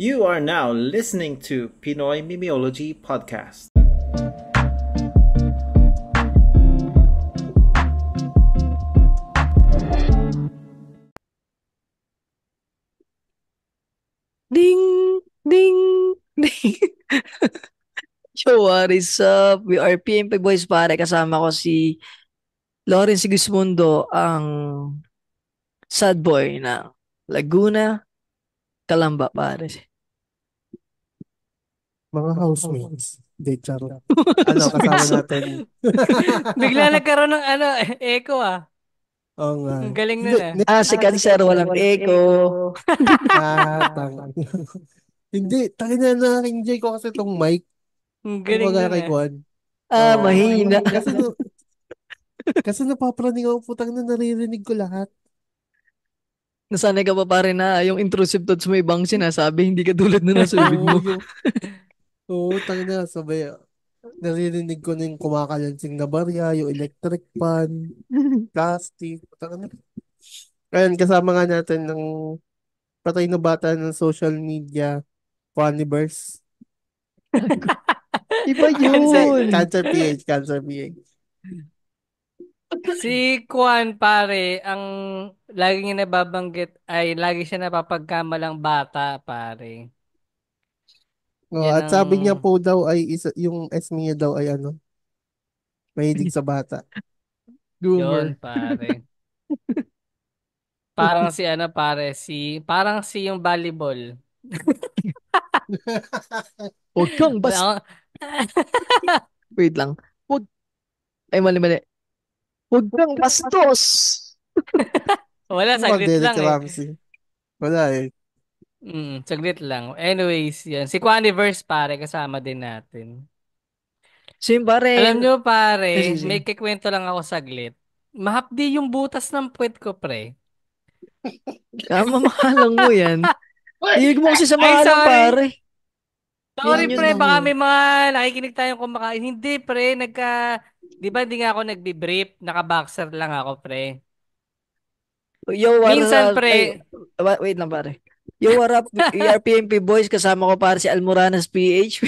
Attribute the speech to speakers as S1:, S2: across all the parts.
S1: You are now listening to Pinoy Mimeology Podcast.
S2: Ding! Ding! Ding! Yo, what is up? We are PMP Boys, pare. Kasama ko si Lawrence Sigismundo, ang sad boy ng Laguna, Calamba, pare.
S3: Mga housemates. Hindi, charot. Kasama natin.
S2: Bigla nagkaroon ng echo ah.
S3: Oo nga.
S2: Ang galing
S3: Hindi,
S2: nun ah.
S3: next.
S2: Si Cancer, walang echo.
S3: Tang. Hindi, tangina na enjoy ko kasi itong mic.
S2: Ang galing
S3: Kumbaga
S2: nun
S3: kay
S2: ah.
S3: Kwan.
S2: Mahina.
S3: Kasi, kasi napapraning ako, putang na naririnig ko lahat.
S2: Nasanay ka pa pare na yung intrusive thoughts mo ibang sinasabi, hindi ka tulad na nasa bibig mo.
S3: Tangina, sabay. Naririnig ko na yung kumakalansing na barya, yung electric fan, plastic. Putang na. Ayan, kasama nga natin ng patay na bata ng social media, Funnyverse.
S2: Iba
S3: Hindi,
S2: yun.
S3: Cancer PH, Cancer PH.
S2: Si Kwan pare, ang lagi niya nababanggit ay lagi siya napapagkamalang bata pare.
S3: Oh,
S2: Yan
S3: at
S2: ang
S3: sabi niya po daw ay yung S niya daw ay mahilig sa bata.
S2: yun
S3: Groomer.
S2: pare. Parang si pare, parang si yung volleyball.
S3: Huwag kang bas...
S2: Ako-
S3: Wait lang. Huwag... Ay, mali. Huwag kang bastos!
S2: Wala,
S3: Ano ba,
S2: saglit
S3: Derek
S2: lang eh.
S3: Ramsey? Wala eh.
S2: Saglit lang. Anyways, yan. Si Quaniverse pare, kasama din natin.
S3: Same pa
S2: Alam
S3: rin.
S2: nyo pare,
S3: Sige.
S2: may kikwento lang ako saglit. Mahapdi yung butas ng puwet ko pre.
S3: Mamahalang mo yan. Hilig mo kasi sa
S2: Ay,
S3: mahalang,
S2: sorry.
S3: pare.
S2: Sorry
S3: Yan yun.
S2: pre, baka may mga nakikinig tayong kumakain. Hindi pre, di ba hindi nga ako nagbi-brief, naka-boxer lang ako pre.
S3: Yo, what
S2: Minsan
S3: up? Ay,
S2: pre,
S3: wait lang, pare. Yo, what up? We are PMP Boys. Kasama ko, pare, si Almoranas PH.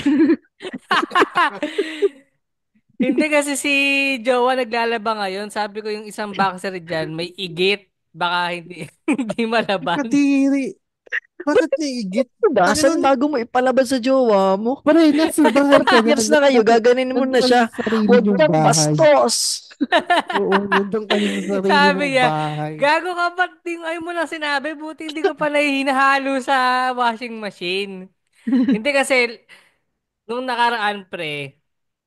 S2: hindi kasi si Jowa naglalaba ngayon. Sabi ko yung isang boxer dyan, may igit. Baka hindi, hindi malaban.
S3: Kadiri. Bakit niigit?
S2: Dasan
S3: Tangina,
S2: bago mo ipalabas sa jowa mo.
S3: pare, nasa bahay ka
S2: 5
S3: na.
S2: years na kayo, gaganin mo
S3: Nandun
S2: na
S3: ka
S2: siya.
S3: sa sarili
S2: Huwag
S3: niyong
S2: kang
S3: bahay.
S2: bastos.
S3: Oo, nandun ka sa sarili
S2: Sabi
S3: mong
S2: niya,
S3: bahay.
S2: gago ka ba't ay mo lang sinabi, buti hindi ko pa nahihinahalo sa washing machine. Hindi kasi, nung nakaraan pre,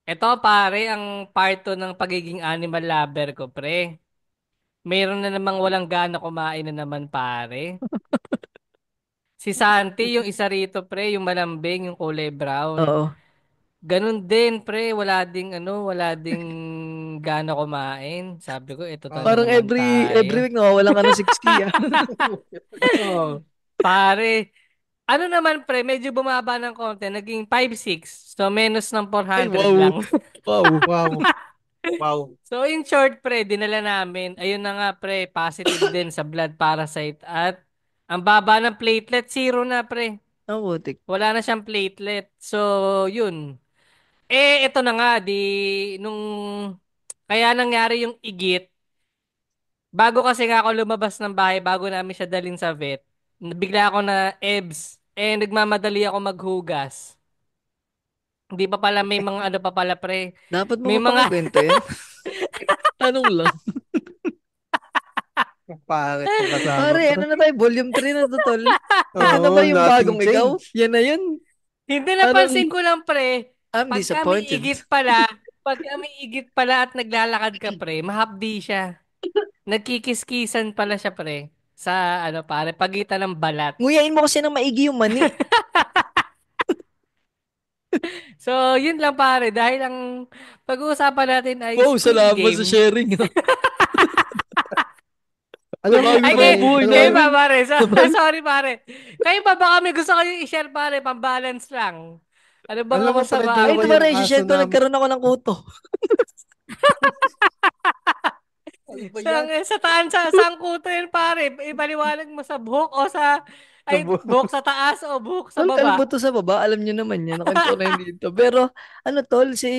S2: eto pare, ang part 2 ng pagiging animal lover ko pre. Mayroon na namang walang gana kumain na naman pare. Si Santi, yung isa rito pre, yung malambing, yung kulay brown.
S3: Oo.
S2: Ganun din pre, wala ding gana kumain. Sabi ko, ito na
S3: Parang
S2: naman
S3: every
S2: tayo.
S3: week nawawalan ka ng 6K. Oo.
S2: Pare, ano naman pre, medyo bumaba ng konti, naging 5-6. So, menos ng
S3: Ay,
S2: 400
S3: wow.
S2: lang.
S3: Wow. Wow. Wow.
S2: So, in short pre, dinala namin. Ayun na nga pre, positive din sa blood parasite. At ang baba ng platelet, zero na pre.
S3: Ang butik.
S2: Wala na siyang platelet. So, yun. Ito na nga, nung, kaya nangyari yung igit, bago kasi nga ako lumabas ng bahay, bago namin siya dalhin sa vet, bigla ako na EBS. Nagmamadali ako maghugas. Hindi pa pala may mga ano pa pala pre.
S3: Dapat mo
S2: May
S3: pa
S2: mga
S3: pakikwento yan. Tanong lang. Pare, kung kasama. Pare, ano na tayo? Volume 3 na to, tol. Ito na ba yung
S4: nothing
S3: bagong ikaw?
S4: changed.
S3: Yan na yun.
S2: hindi
S3: Parang,
S2: napansin ko lang pre,
S3: I'm
S2: pagka may
S3: disappointed.
S2: igit pala, at naglalakad ka pre, mahapdi siya. Nagkikiskisan pala siya pre sa ano pare, pagitan ng balat.
S3: Nguyain mo kasi ng maigi yung mani.
S2: So, yun lang pare, dahil ang pag-uusapan natin ay
S3: Wow,
S2: Squid
S3: salamat sa
S2: Game.
S3: sharing. Alam mo,
S2: Ay,
S3: pre, alam
S2: kayo
S3: mo,
S2: ba pare? Sorry pare. Kayo ba baka may gusto kayo i-share pare, pang-balance lang. Ano bang
S3: alam mo, pre,
S2: kamasama
S3: ay,
S4: dalawa
S2: mo?
S3: ito
S4: yung
S3: pare,
S4: aso
S3: share ko,
S4: na...
S3: nagkaroon ako ng kuto. Ano ba yan?
S2: Sa sangkuto yun pare, ibaliwanag mo sa buhok o sa Ay, buhok sa taas o buhok sa
S4: Tol, kalbo
S2: baba?
S4: to sa baba. Alam nyo naman yan. Nakwento ko na yun dito. Pero, ano tol, si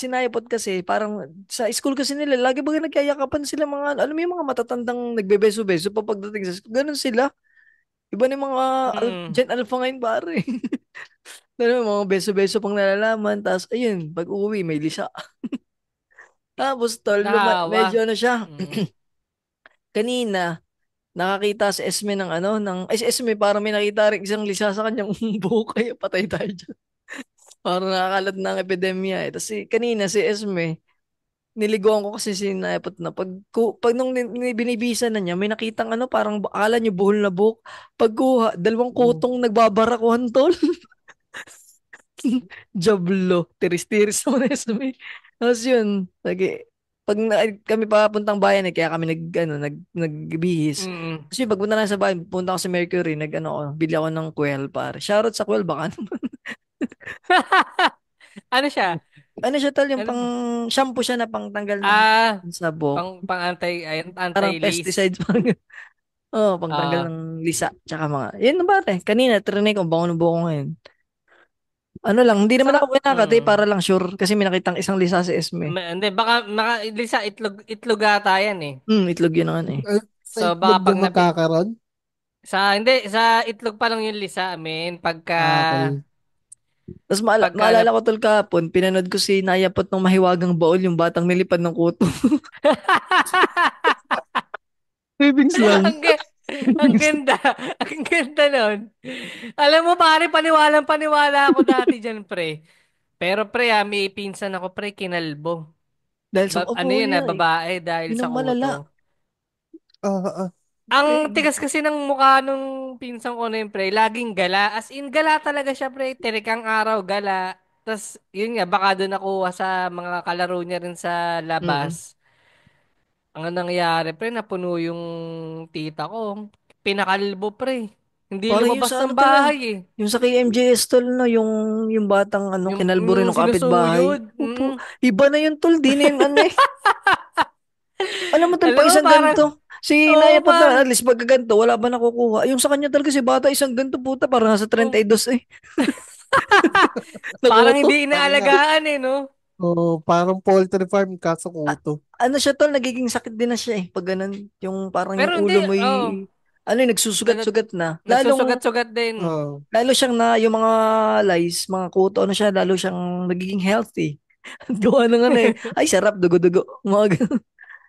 S4: Nayapot kasi, parang sa school kasi nila, lagi baga nagkayakapan sila mga, alam mo yung mga matatandang nagbebeso-beso pa pagdating sa school. Ganun sila. Iba na yung mga
S2: Mm.
S4: Gen Alpha ngayon, pare. Alam mo, mga beso-beso pang nalalaman. Tapos, ayun, pag uwi, may lisa. Tapos, tol, medyo
S2: Nahawa.
S4: ano siya.
S2: Mm.
S4: Kanina, nakakita si Esme ng ano, ay si Esme parang may nakita rin isang lisa sa kanyang buhok, kaya patay tayo dyan. Parang nakakalat ng epidemya eh. Tapos kanina si Esme, niliguan ko kasi si Naipot na pag nung binibisa na niya, may nakitang ano, parang akala niyo buhol na buhok. Pagkuha, dalawang
S3: Mm.
S4: kutong nagbabarakuhan tol. Jablo, tiris-tiris naman na Esme. Tapos yun, kami papuntang bayan eh, kaya kami nagbihis.
S2: Mm.
S4: Kasi pagpunta na sa bayan, punta ako sa Mercury, bili ako ng Quail pare. Shoutout sa Quail baka
S2: Ano siya?
S4: ano siya tal, yung
S2: Ano
S4: pang
S2: ba?
S4: shampoo siya na pang tanggal ng
S2: Ah,
S4: sabok.
S2: pang
S4: Parang
S2: anti-lice.
S4: pesticides parang oh, pang tanggal
S2: Ah,
S4: ng lisa tsaka mga. Yan na pare. Kanina trinay ko bango ng buko ngayon. Ano lang, hindi naman ako
S2: sarap.
S4: kinakatay para
S2: Mm.
S4: lang sure kasi may nakitang isang lisa si Esme.
S2: Hindi, baka Lisa, itlog ata yan eh.
S4: Itlog yun naman eh.
S3: Sa
S2: So,
S3: itlog
S2: baka
S3: ba
S2: pag
S3: magkakaroon?
S2: hindi, sa itlog pa lang yung Lisa, amin.
S3: Okay.
S4: Tapos
S2: Pagka na,
S4: maalala ko tol kahapon, pinanood ko si Nayapot ng Mahiwagang Baol, yung batang nilipad ng kuto. Savings lang.
S2: ang, ga- ang ganda, ang ganda nun. Alam mo, pare, paniwalang-paniwala ako dati dyan, pre. Pero, pre, may pinsan ako, pre, kinalbo.
S4: Dahil sa
S2: Ano
S4: opo
S2: yun,
S4: niya eh.
S2: babae dahil
S4: Yun
S2: sa
S4: ang malala.
S2: kuto.
S3: Ah, ah.
S2: Ang tigas kasi ng mukha nung pinsan ko na yun, pre. Laging gala. As in, gala talaga siya, pre. Terikang araw, gala. Tas, yun nga, baka doon nakuha sa mga kalaro niya rin sa
S4: Mm.
S2: labas. Ang nangyari, pre, napuno yung tita ko. Pinakalbo, pre. Hindi
S4: Parang yung
S2: lumabas
S4: sa
S2: ng
S4: ano tala,
S2: bahay eh.
S4: yung sa KMJS tol no, yung batang ano, kinalbo rin
S2: Yung
S4: ng kapitbahay.
S2: sinusuyod.
S4: Opo, iba na yun tol, di na yung ano eh. Alam mo tol,
S2: Alam
S4: pag
S2: mo,
S4: isang
S2: parang,
S4: ganito, si
S2: oo,
S4: Nayapot na, at least pagka ganito, wala ba nakukuha? Yung sa kanya talaga si bata, isang ganito puta, parang nasa
S2: oh,
S4: 32 eh.
S2: parang
S4: Nakuto.
S2: hindi
S3: Tanga.
S2: inaalagaan eh, no?
S3: Oh, parang poultry farm kaso
S4: A-
S3: kuto.
S4: ano siya tol, nagiging sakit din na siya eh. Pag ganun, yung parang yung
S2: Pero hindi,
S4: ulo mo
S2: oh,
S4: ano nagsusugat-sugat na.
S2: nagsusugat-sugat din.
S3: Oh.
S4: Lalo siyang yung mga lice, mga kuto, ano siya, lalo siyang nagiging healthy. Gawa ng ano eh. Ay, sarap, dugo-dugo. Mga ganun.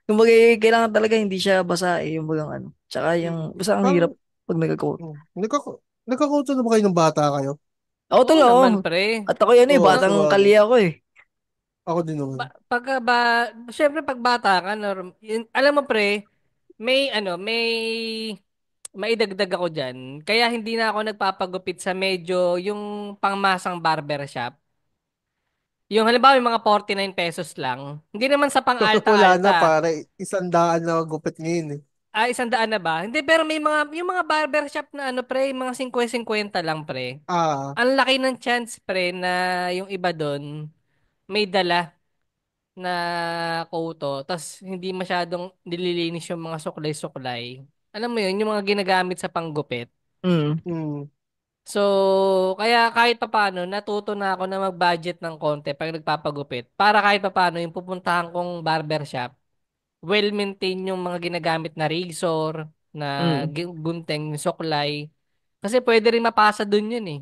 S4: Kumbaga, kailangan talaga hindi siya basa eh. Yung bagang ano. Tsaka yung, basta ang hirap
S3: Parang,
S4: pag nagkakot.
S3: nagkakuto na ba kayo ng bata kayo?
S4: Ako
S2: Oo
S4: tala,
S2: naman,
S4: oh.
S2: pre.
S4: At ako yan eh,
S3: Oo,
S2: No,
S4: batang
S3: sabagay.
S4: kalye ako eh.
S3: Ako din naman.
S2: pagka ba, syempre pag bata ka, alam mo pre, may maidagdag ako dyan. Kaya hindi na ako nagpapagupit sa medyo yung pangmasang barbershop. Yung halimbawa yung mga 49 pesos lang. Hindi naman sa pang
S3: Wala na
S2: alta-alta.
S3: pare, 100 na gupit ngayon eh.
S2: 100 na ba? Hindi, pero yung mga barbershop na ano pre, yung mga 50-50 lang pre.
S3: Ah,
S2: Ang laki ng chance pre na yung iba doon may dala na koto, tas hindi masyadong nililinis yung mga suklay-suklay. Alam mo yun, yung mga ginagamit sa panggupit.
S4: Mm.
S3: hmm.
S2: So, kaya kahit papaano, natuto na ako na mag-budget ng konti pag nagpapagupit. Para kahit papaano, yung pupuntahan kong barbershop, well-maintained yung mga ginagamit na razor, na
S4: Mm.
S2: gunting, suklay. Kasi pwede rin mapasa dun yun eh.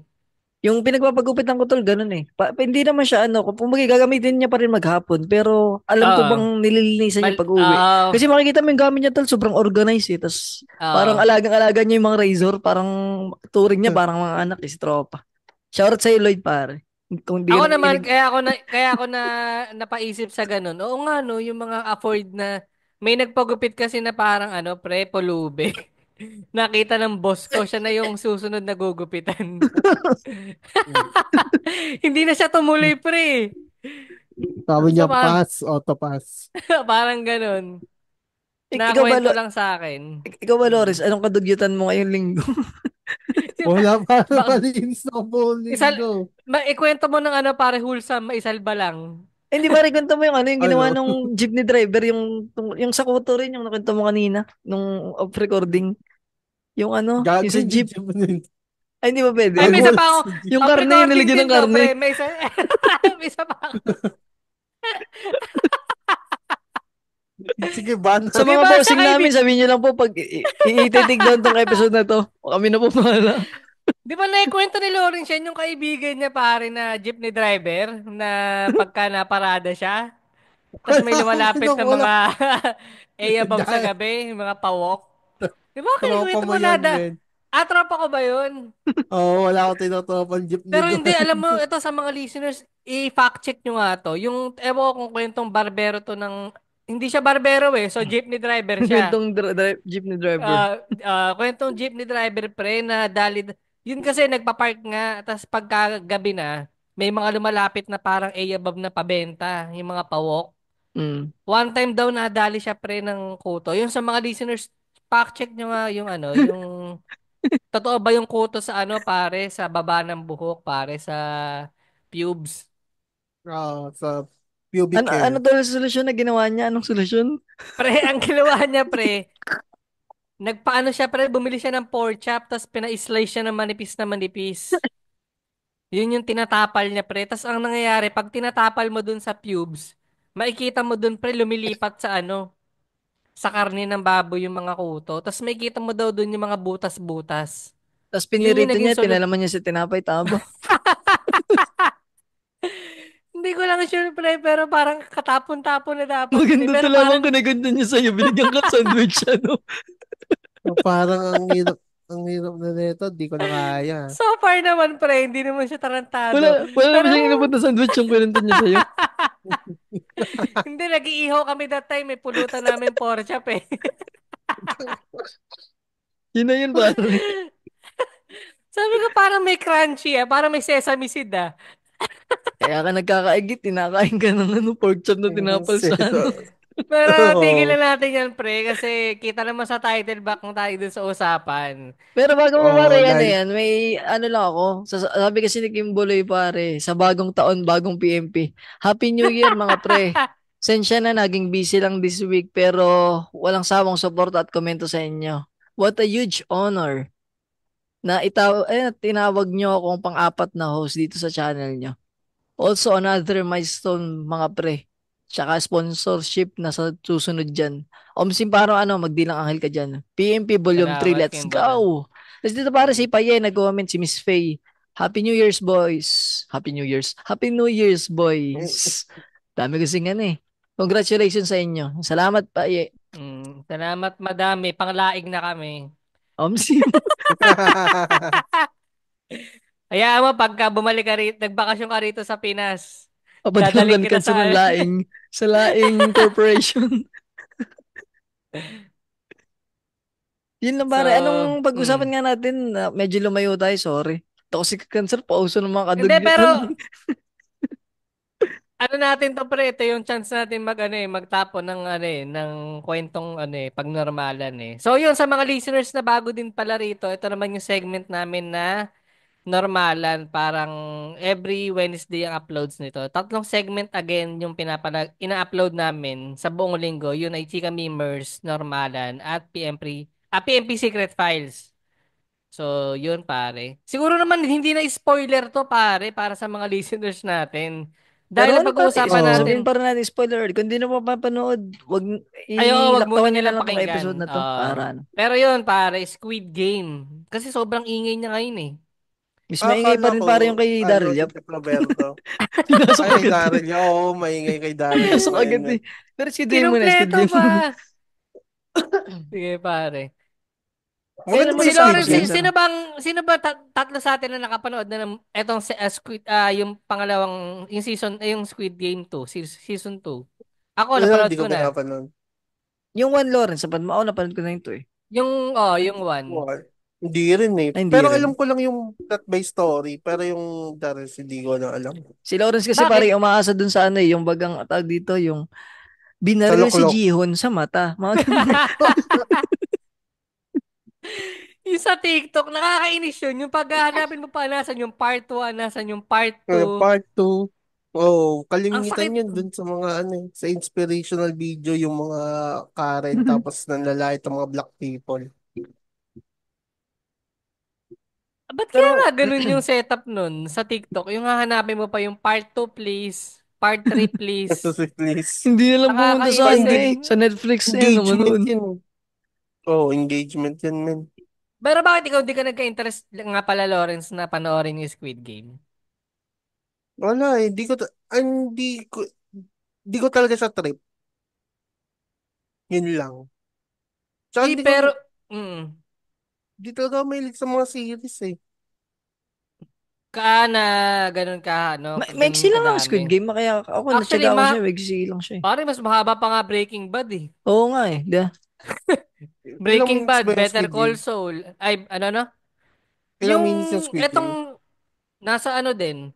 S4: Yung pinagpapagupitan ko tol, ganun eh. Hindi naman siya ano, kung gagamitin niya pa rin maghapon, pero alam ko
S2: Oo.
S4: bang nililinisan niya pag uwi.
S2: Oo.
S4: Kasi makikita mo yung gamit niya tol, sobrang organized eh. Tas parang
S2: Oo.
S4: alagang-alaga niya yung mga razor, parang turing niya parang mga anak eh, si tropa. Shoutout sa'yo Lloyd pare. Kung di ka
S2: Ako naman,
S4: nakikinig.
S2: kaya ako na napaisip sa ganun. Oo nga no, yung mga afford na may nagpagupit kasi na parang ano, pre, pulube. Nakita ng boss ko, siya na yung susunod na gugupitan. Hindi na siya tumuloy, pre.
S3: Sabi
S2: So,
S3: niya pass, auto pass.
S2: parang ganun.
S4: Ikaw ba,
S2: Nakwento lang sa akin.
S4: ikaw ba
S2: Mm.
S4: Loris, anong kadugyutan mo ngayong linggo?
S3: Wala pa
S2: Baka,
S3: malinis na buong linggo.
S2: ikwento mo ng ano, pare, wholesome, maisalba lang.
S4: Hindi ba kwento mo yung ano, yung ginawa
S3: Ano?
S4: nung jeepney driver, yung sa kuto rin, yung nakwento mo kanina, nung off recording. Yung ano,
S3: Gago
S4: yung sa
S3: yung
S4: jeep.
S3: jeep na yun.
S4: Ay, hindi ba pwede?
S2: Ay, may
S3: Gago,
S2: isa pa ako.
S4: Yung
S2: Off
S4: karne, yung
S2: recording
S4: nilagyan
S2: din
S4: ng
S2: to,
S4: karne.
S2: pre. May isa, may isa pa ako.
S3: Sige, ban.
S4: Sa
S2: Di
S4: mga
S2: ba sa
S4: bossing namin, sabihin nyo lang po pag i-take down tong episode na to, kami na po bahala.
S2: Di ba naikwento ni Lawrence yan yung kaibigan niya pare na jeepney driver na pagka naparada siya, tapos may lumalapit na
S3: Wala.
S2: mga A-above sa
S3: Gago.
S2: gabi, yung mga pawok. Di ba
S3: Tropa
S2: kinikwento
S3: mo
S2: mo
S3: yan,
S2: nada?
S3: men.
S2: Tropa ko ba yun?
S3: Oo, wala akong tinatropang jeepney
S2: Pero hindi, alam mo,
S3: driver.
S2: ito sa mga listeners, i-fact check nyo nga to. Yung, ewan ko kung kwentong barbero to ng, hindi siya barbero eh, so jeepney driver siya.
S4: Itong jeepney driver.
S2: Kwentong jeepney driver pre na yun kasi nagpa-park nga, tapos pagkagabi na, may mga lumalapit na parang A-above na pabenta, yung mga pawok.
S4: Mm.
S2: One time daw nadali siya pre ng kuto. Yung sa mga listeners, fact check nyo nga yung ano, yung totoo ba yung kuto sa ano pare, sa baba ng buhok pare, sa pubes.
S3: Sa pubic
S4: Ano
S3: hair.
S4: daw yung solusyon na ginawa niya? Anong solusyon?
S2: Pre, ang ginawa niya pre, nagpaano siya pre, bumili siya ng pork chop, tapos pina-slice siya ng manipis na manipis. Yun yung tinatapal niya pre. Tapos ang nangyayari, pag tinatapal mo dun sa pubes, makikita mo dun pre, lumilipat sa ano, sa karne ng baboy yung mga kuto. Tapos makikita mo daw dun yung mga butas-butas.
S4: Tapos
S2: Yun yung
S4: pinirito
S2: naging
S4: niya, pinalaman niya sa tinapay, tama ba?
S2: Hindi ko lang sure pre, pero parang katapon-tapon na dapat yun eh.
S4: Maganda
S2: Pero
S4: talaman
S2: parang,
S4: kung naganda niya sa'yo. Binigyan ka sandwich, ano?
S3: Parang ang hirap na nito, di ko na kaya.
S2: so far naman pre, hindi naman siya tarantado.
S4: Wala naman
S2: Pero,
S4: siyang inabot na sandwich yung pinunta niya sa'yo.
S2: hindi, nag-iihaw kami that time eh. Pulutan namin pork chop eh.
S4: Yun na yun, pare.
S2: Sabi ko parang may crunchy ah, parang may sesame seed ah.
S4: Kaya ka nagkakaigit, tinakain ka ng ano, pork chop na tinapal sa ano.
S2: Pero tigilan
S3: Oo.
S2: natin yan pre kasi kita naman sa title back ng tayo dun sa usapan.
S4: Pero bago mo
S3: Oo,
S4: pare, ano
S3: dahil
S4: yan, may ano lang ako. Sabi kasi ni Kim Buloy pare, sa bagong taon, bagong PMP. Happy New Year mga pre. Sensya na naging busy lang this week pero walang sawang suporta at komento sa inyo. What a huge honor na tinawag nyo akong pang-apat na host dito sa channel nyo. Also, another milestone, mga pre. Tsaka sponsorship na sa susunod dyan. Omsim parang ano, magdilang anghel ka dyan. PMP Volume 3,
S2: Salamat
S4: let's
S2: Kimboran.
S4: go! Tapos dito para si Paye, nag-comment si Miss Faye. Happy New Year's, boys. Happy New Year's. Happy New Year's, boys. Dami kasing ano eh. Congratulations sa inyo. Salamat, Paye.
S2: Salamat madami, panglaig na kami.
S4: Omsim.
S2: Hayaan mo pagka bumalik ka rito, nagbakasyon ka rito sa Pinas. Dadaling
S4: Papadalagan ka
S2: kita
S4: sa
S2: sa
S4: sa laing corporation. Yun lang
S2: So,
S4: pare. Anong pag-usapan nga natin? Medyo lumayo tayo, sorry. Toxic cancer, pauso ng mga
S2: hindi pero
S4: kadugyutan.
S2: ano natin to pre, ito yung chance natin magtapon ng ng kwentong pagnormalan eh. So yun sa mga listeners na bago din pala rito, ito naman yung segment namin na normalan, parang every Wednesday ang uploads nito. Tatlong segment again yung ina-upload namin sa buong linggo. Yun ay Chika Memers, Normalan at PMP Secret Files. So, yun pare. Siguro naman hindi na spoiler to pare para sa mga listeners natin.
S4: Pero
S2: Dahil
S4: ano pare,
S2: napag-uusapan natin,
S3: Oo.
S4: sabihin para natin spoiler alert. Kung di na mapapanood,
S2: wag muna
S4: ilaktawan nyo na
S2: nilang
S4: lang tong episode
S2: pakinggan.
S4: na to. Para ano.
S2: Pero yun pare, Squid Game. Kasi sobrang ingay niya ngayon eh.
S4: Mas maingay pa
S3: Akala
S4: rin
S3: ko,
S4: pare yung kay Daryl
S3: si
S4: Yap.
S3: Roberto.
S4: Pinasok
S3: Ay,
S4: agad.
S3: Daryl niya. Oo, maingay kay Daryl yung
S4: Pinasok
S3: ngayon.
S4: agad eh. Pero
S2: Kinumpleto
S4: schedule mo na.
S2: pa. Sige pare.
S3: Maganda ba
S2: Si
S3: yung Squid
S2: Lawrence,
S3: Game?
S2: sino ba tatlo sa atin na nakapanood na ng etong yung pangalawang yung season yung Squid Game 2, season 2. Ako napanood
S3: Hindi
S2: ko
S3: ko
S2: na.
S3: pinapanood.
S4: Yung one Lawrence, sapat mo. Ako napanood ko na yun to eh.
S2: Yung one.
S3: Hindi rin eh.
S4: Ay, hindi
S3: Pero
S4: rin.
S3: alam ko lang yung plot by story. Pero yung Daryl, hindi ko na alam.
S4: Si Lawrence kasi
S2: Bakit?
S4: pare umaasa dun sa ano eh, yung bagang tawag dito, yung binaril si
S3: Salok-lok.
S4: Jihon sa mata. Mga
S2: Yung sa TikTok, nakakainis yun. Yung paghahanapin mo pa, nasan yung part 1, nasan yung part 2.
S3: Part 2. Oh,
S2: Ang
S3: kalimitan
S2: sakit.
S3: yun dun sa mga sa inspirational video yung mga Karen tapos nanlalait ang mga black people.
S2: Ba't kaya
S3: Pero,
S2: nga ganun yung setup nun sa TikTok? Yung hahanapin mo pa yung part 2 please, part 3 please.
S3: please.
S4: Hindi na lang pumunta sa
S2: Nakakainis
S4: ano
S2: eh.
S4: sa Netflix eh, ano
S3: Engagement
S4: manood.
S3: yun. Oh, engagement yan, men.
S2: Pero bakit ikaw di ka nagka-interest nga pala, Lawrence, na panoorin yung Squid Game?
S3: Wala eh. Di ko talaga sa trip. Yun lang. Tsaka
S2: Di, pero, mm,
S3: di talaga ako mahilig sa mga series eh.
S2: ka na ganun ka, ano,
S4: Maiksi
S2: ganun
S4: lang ang
S2: kadami.
S4: Squid Game, kaya ako
S2: Actually,
S4: natsaga ako siya, maiksi lang siya eh.
S2: pare, mas mahaba pa nga Breaking Bad eh.
S4: Oo nga eh, di ba?
S3: Ilang
S2: Breaking
S3: minutes ba
S2: Bad,
S3: yung
S2: Better
S3: Squid Game?
S2: Call Saul. Ay, ano, no?
S3: Ilang
S2: Yung,
S3: minutes yung Squid Game?
S2: etong, nasa ano din.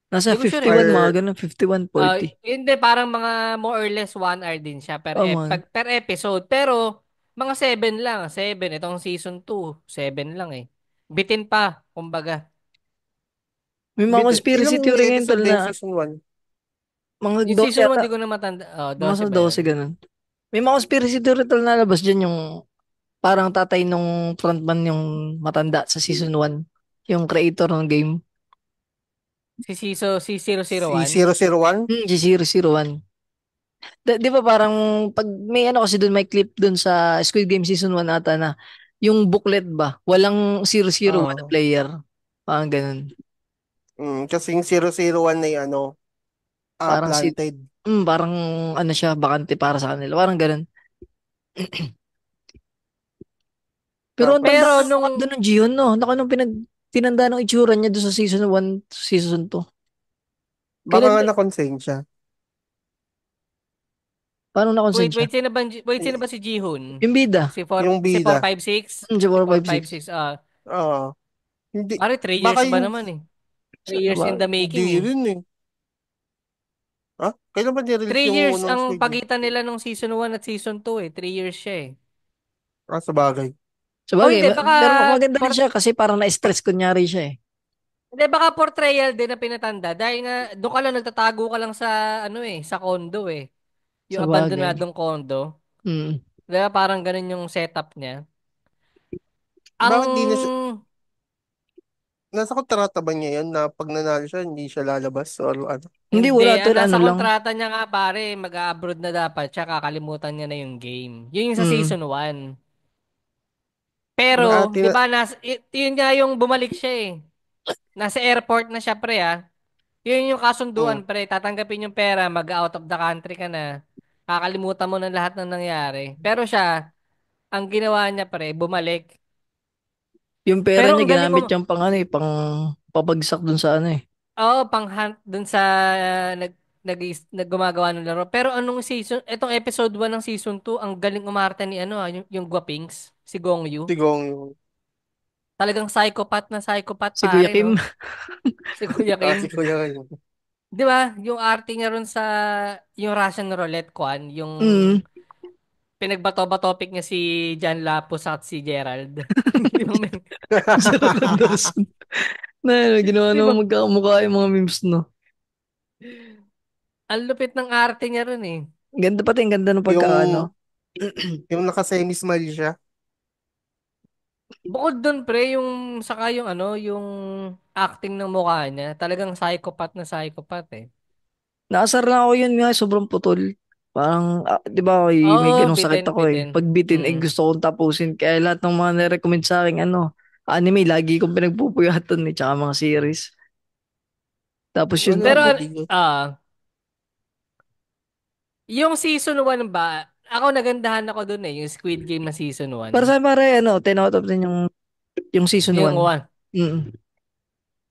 S4: Nasa
S2: Hindi ko sure eh.
S4: 51, mga
S3: Or,
S4: ganun, 51, 40.
S2: Hindi, parang mga more or less 1 hour din siya
S4: Oh man.
S2: per episode. Pero, mga 7 lang. 7. Itong season 2, 7 lang eh. Bitin pa, kumbaga.
S4: May mga conspiracy
S3: ilang
S4: theory ngayon
S3: episode
S4: tol
S3: ba yung
S4: na
S3: season 1?
S4: mga
S2: Yung
S4: 12
S2: season 1,
S4: yata,
S2: di ko na matanda. Oh,
S4: mga
S2: 12
S4: sa
S2: ba
S4: 12
S2: yun?
S4: ganun. May mga conspiracy theory tol na labas dyan yung parang tatay nung frontman yung matanda sa season 1. Yung creator ng game.
S2: Si zero zero
S3: Si
S2: one.
S3: 001?
S4: Si 001. Di ba parang pag may ano kasi doon may clip doon sa Squid Game season 1 ata na yung booklet ba walang 001 na
S3: Oo.
S4: player. Parang ganun.
S3: Kasi yung 001 ay ano,
S4: Parang
S3: planted.
S4: parang ano siya bakante para sa kanila. Parang ganun. Pero ang tanda
S3: Tapos,
S2: Pero
S4: ng mukha doon ng Jihoon no. Naku nung tinanda ng itsura niya doon sa season 1, season 2.
S3: baka
S4: Kailan
S3: nga
S4: ba?
S3: na-consent.
S4: Paano na consent siya?
S2: sino ba si Jihoon?
S4: Yung bida.
S3: Yung
S2: Si
S3: bida.
S2: 456?
S4: Si
S2: Si
S4: 456.
S2: 456,
S3: Oo. Hindi,
S2: pare 3 years
S3: baka
S2: ba
S3: yung,
S2: naman eh. 3 years in the
S3: hindi
S2: making eh.
S3: rin eh. Ha? Kailan ba nirelease
S2: 3
S3: yung
S2: years
S3: unang
S2: ang
S3: Squid Game?
S2: pagitan nila nung season 1 at season 2 eh. 3 years siya eh.
S3: Sa bagay.
S2: O
S4: Sabagay,
S2: hindi, baka
S4: pero maganda rin
S2: for,
S4: siya kasi parang na-stress kunyari siya eh.
S2: hindi, baka portrayal din na pinatanda dahil nga doon ka lang nagtatago ka lang sa ano eh, sa condo eh. Yung
S4: Sabagay.
S2: abandonadong condo.
S4: Mm.
S2: Diba parang ganun yung setup niya.
S3: Bakit di na siya,
S2: Ang
S3: nasa kontrata ba niya yan na pag nanalo siya, hindi siya lalabas or ano?
S4: Hindi,
S2: Hindi,
S4: wala
S2: ang
S4: tol, ano
S2: nasa
S4: lang.
S2: kontrata niya nga pare, mag-abroad na dapat siya, kakalimutan niya na yung game. Yun yung sa
S4: Mm.
S2: season 1. Pero, di ba, yun nga yung bumalik siya eh. Nasa airport na siya pre ah. Yun yung
S3: Mm.
S2: kasunduan pre, tatanggapin yung pera, mag-out of the country ka na. Kakalimutan mo na lahat ng nangyari. Pero siya, ang ginawa niya pre, bumalik.
S4: Yung pera
S2: Pero
S4: niya
S2: ang galing
S4: ginamit
S2: ko,
S4: niyang pang ano eh, pang papagsak dun sa ano eh.
S2: pang hunt dun sa gumagawa ng laro. Pero anong season, etong episode 1 ng season 2, ang galing umarte ni ano, yung Gwapings, si Gong Yu.
S3: Sigong yung,
S2: Talagang psychopath na psychopath
S4: Si Kuya
S2: pare,
S4: Kim.
S2: no? Si Kuya
S3: si
S2: Kim.
S3: Kuya yun.
S2: 'Di ba? Yung arte niya ron sa yung Russian roulette kwan, yung
S4: Mm.
S2: pinagbato-bato niya si John Lapus at si Gerald. Di ba, men?
S4: Sarap ng Dawson. Na ano, ginawa
S2: Di ba?
S4: naman magkakamukha yung mga memes no.
S2: Ang lupit ng arte niya ron eh.
S4: Ganda pati, ang ganda ng pagkaano.
S3: yung, yung naka-semi-smile siya.
S2: Bukod dun pre, yung saka yung ano, yung acting ng mukha niya, talagang psychopath eh.
S4: Naasar lang ako yun nga, sobrang putol. Parang, di ba, may
S2: Oo,
S4: ganong sakit
S2: bitin,
S4: ako eh.
S2: bitin.
S4: Pag bitin,
S2: Mm.
S4: gusto kong tapusin. Kaya lahat ng mga nirecommend sa akin, anime, lagi kong pinagpupuyatan eh, tsaka mga series. Tapos yun,
S3: Wala
S2: Pero,
S3: ba di ko?
S2: yung season 1 ba, ako nagandahan ako dun eh, yung Squid Game na season
S4: para
S2: 1.
S4: sa pare, 10 out of 10 yung season
S2: Yung
S4: 1.
S2: 1.
S4: Mm.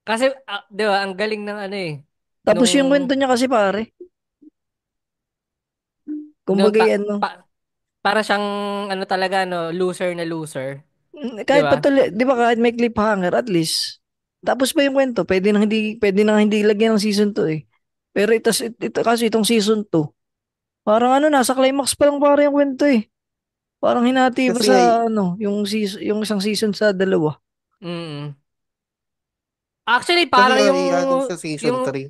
S2: Kasi, di ba, ang galing ng ano eh,
S4: Tapos
S2: nung,
S4: yung kwento niya kasi pare,
S2: nung
S4: kumbaga
S2: para siyang, ano talaga, no, loser na loser. Di
S4: kahit
S2: ba?
S4: patuloy, di ba kahit may cliffhanger, at least, tapos pa yung kwento, pwede nang hindi lagyan ng season 2 eh. Pero ito kasi itong season 2, parang nasa climax pa lang pare yung kwento eh. Parang hinati pa
S3: Kasi
S4: sa
S3: nga,
S4: yung isang season sa dalawa.
S2: Mm. Actually,
S3: kasi
S2: parang
S3: nga i-ano sa season
S2: yung,
S3: 3.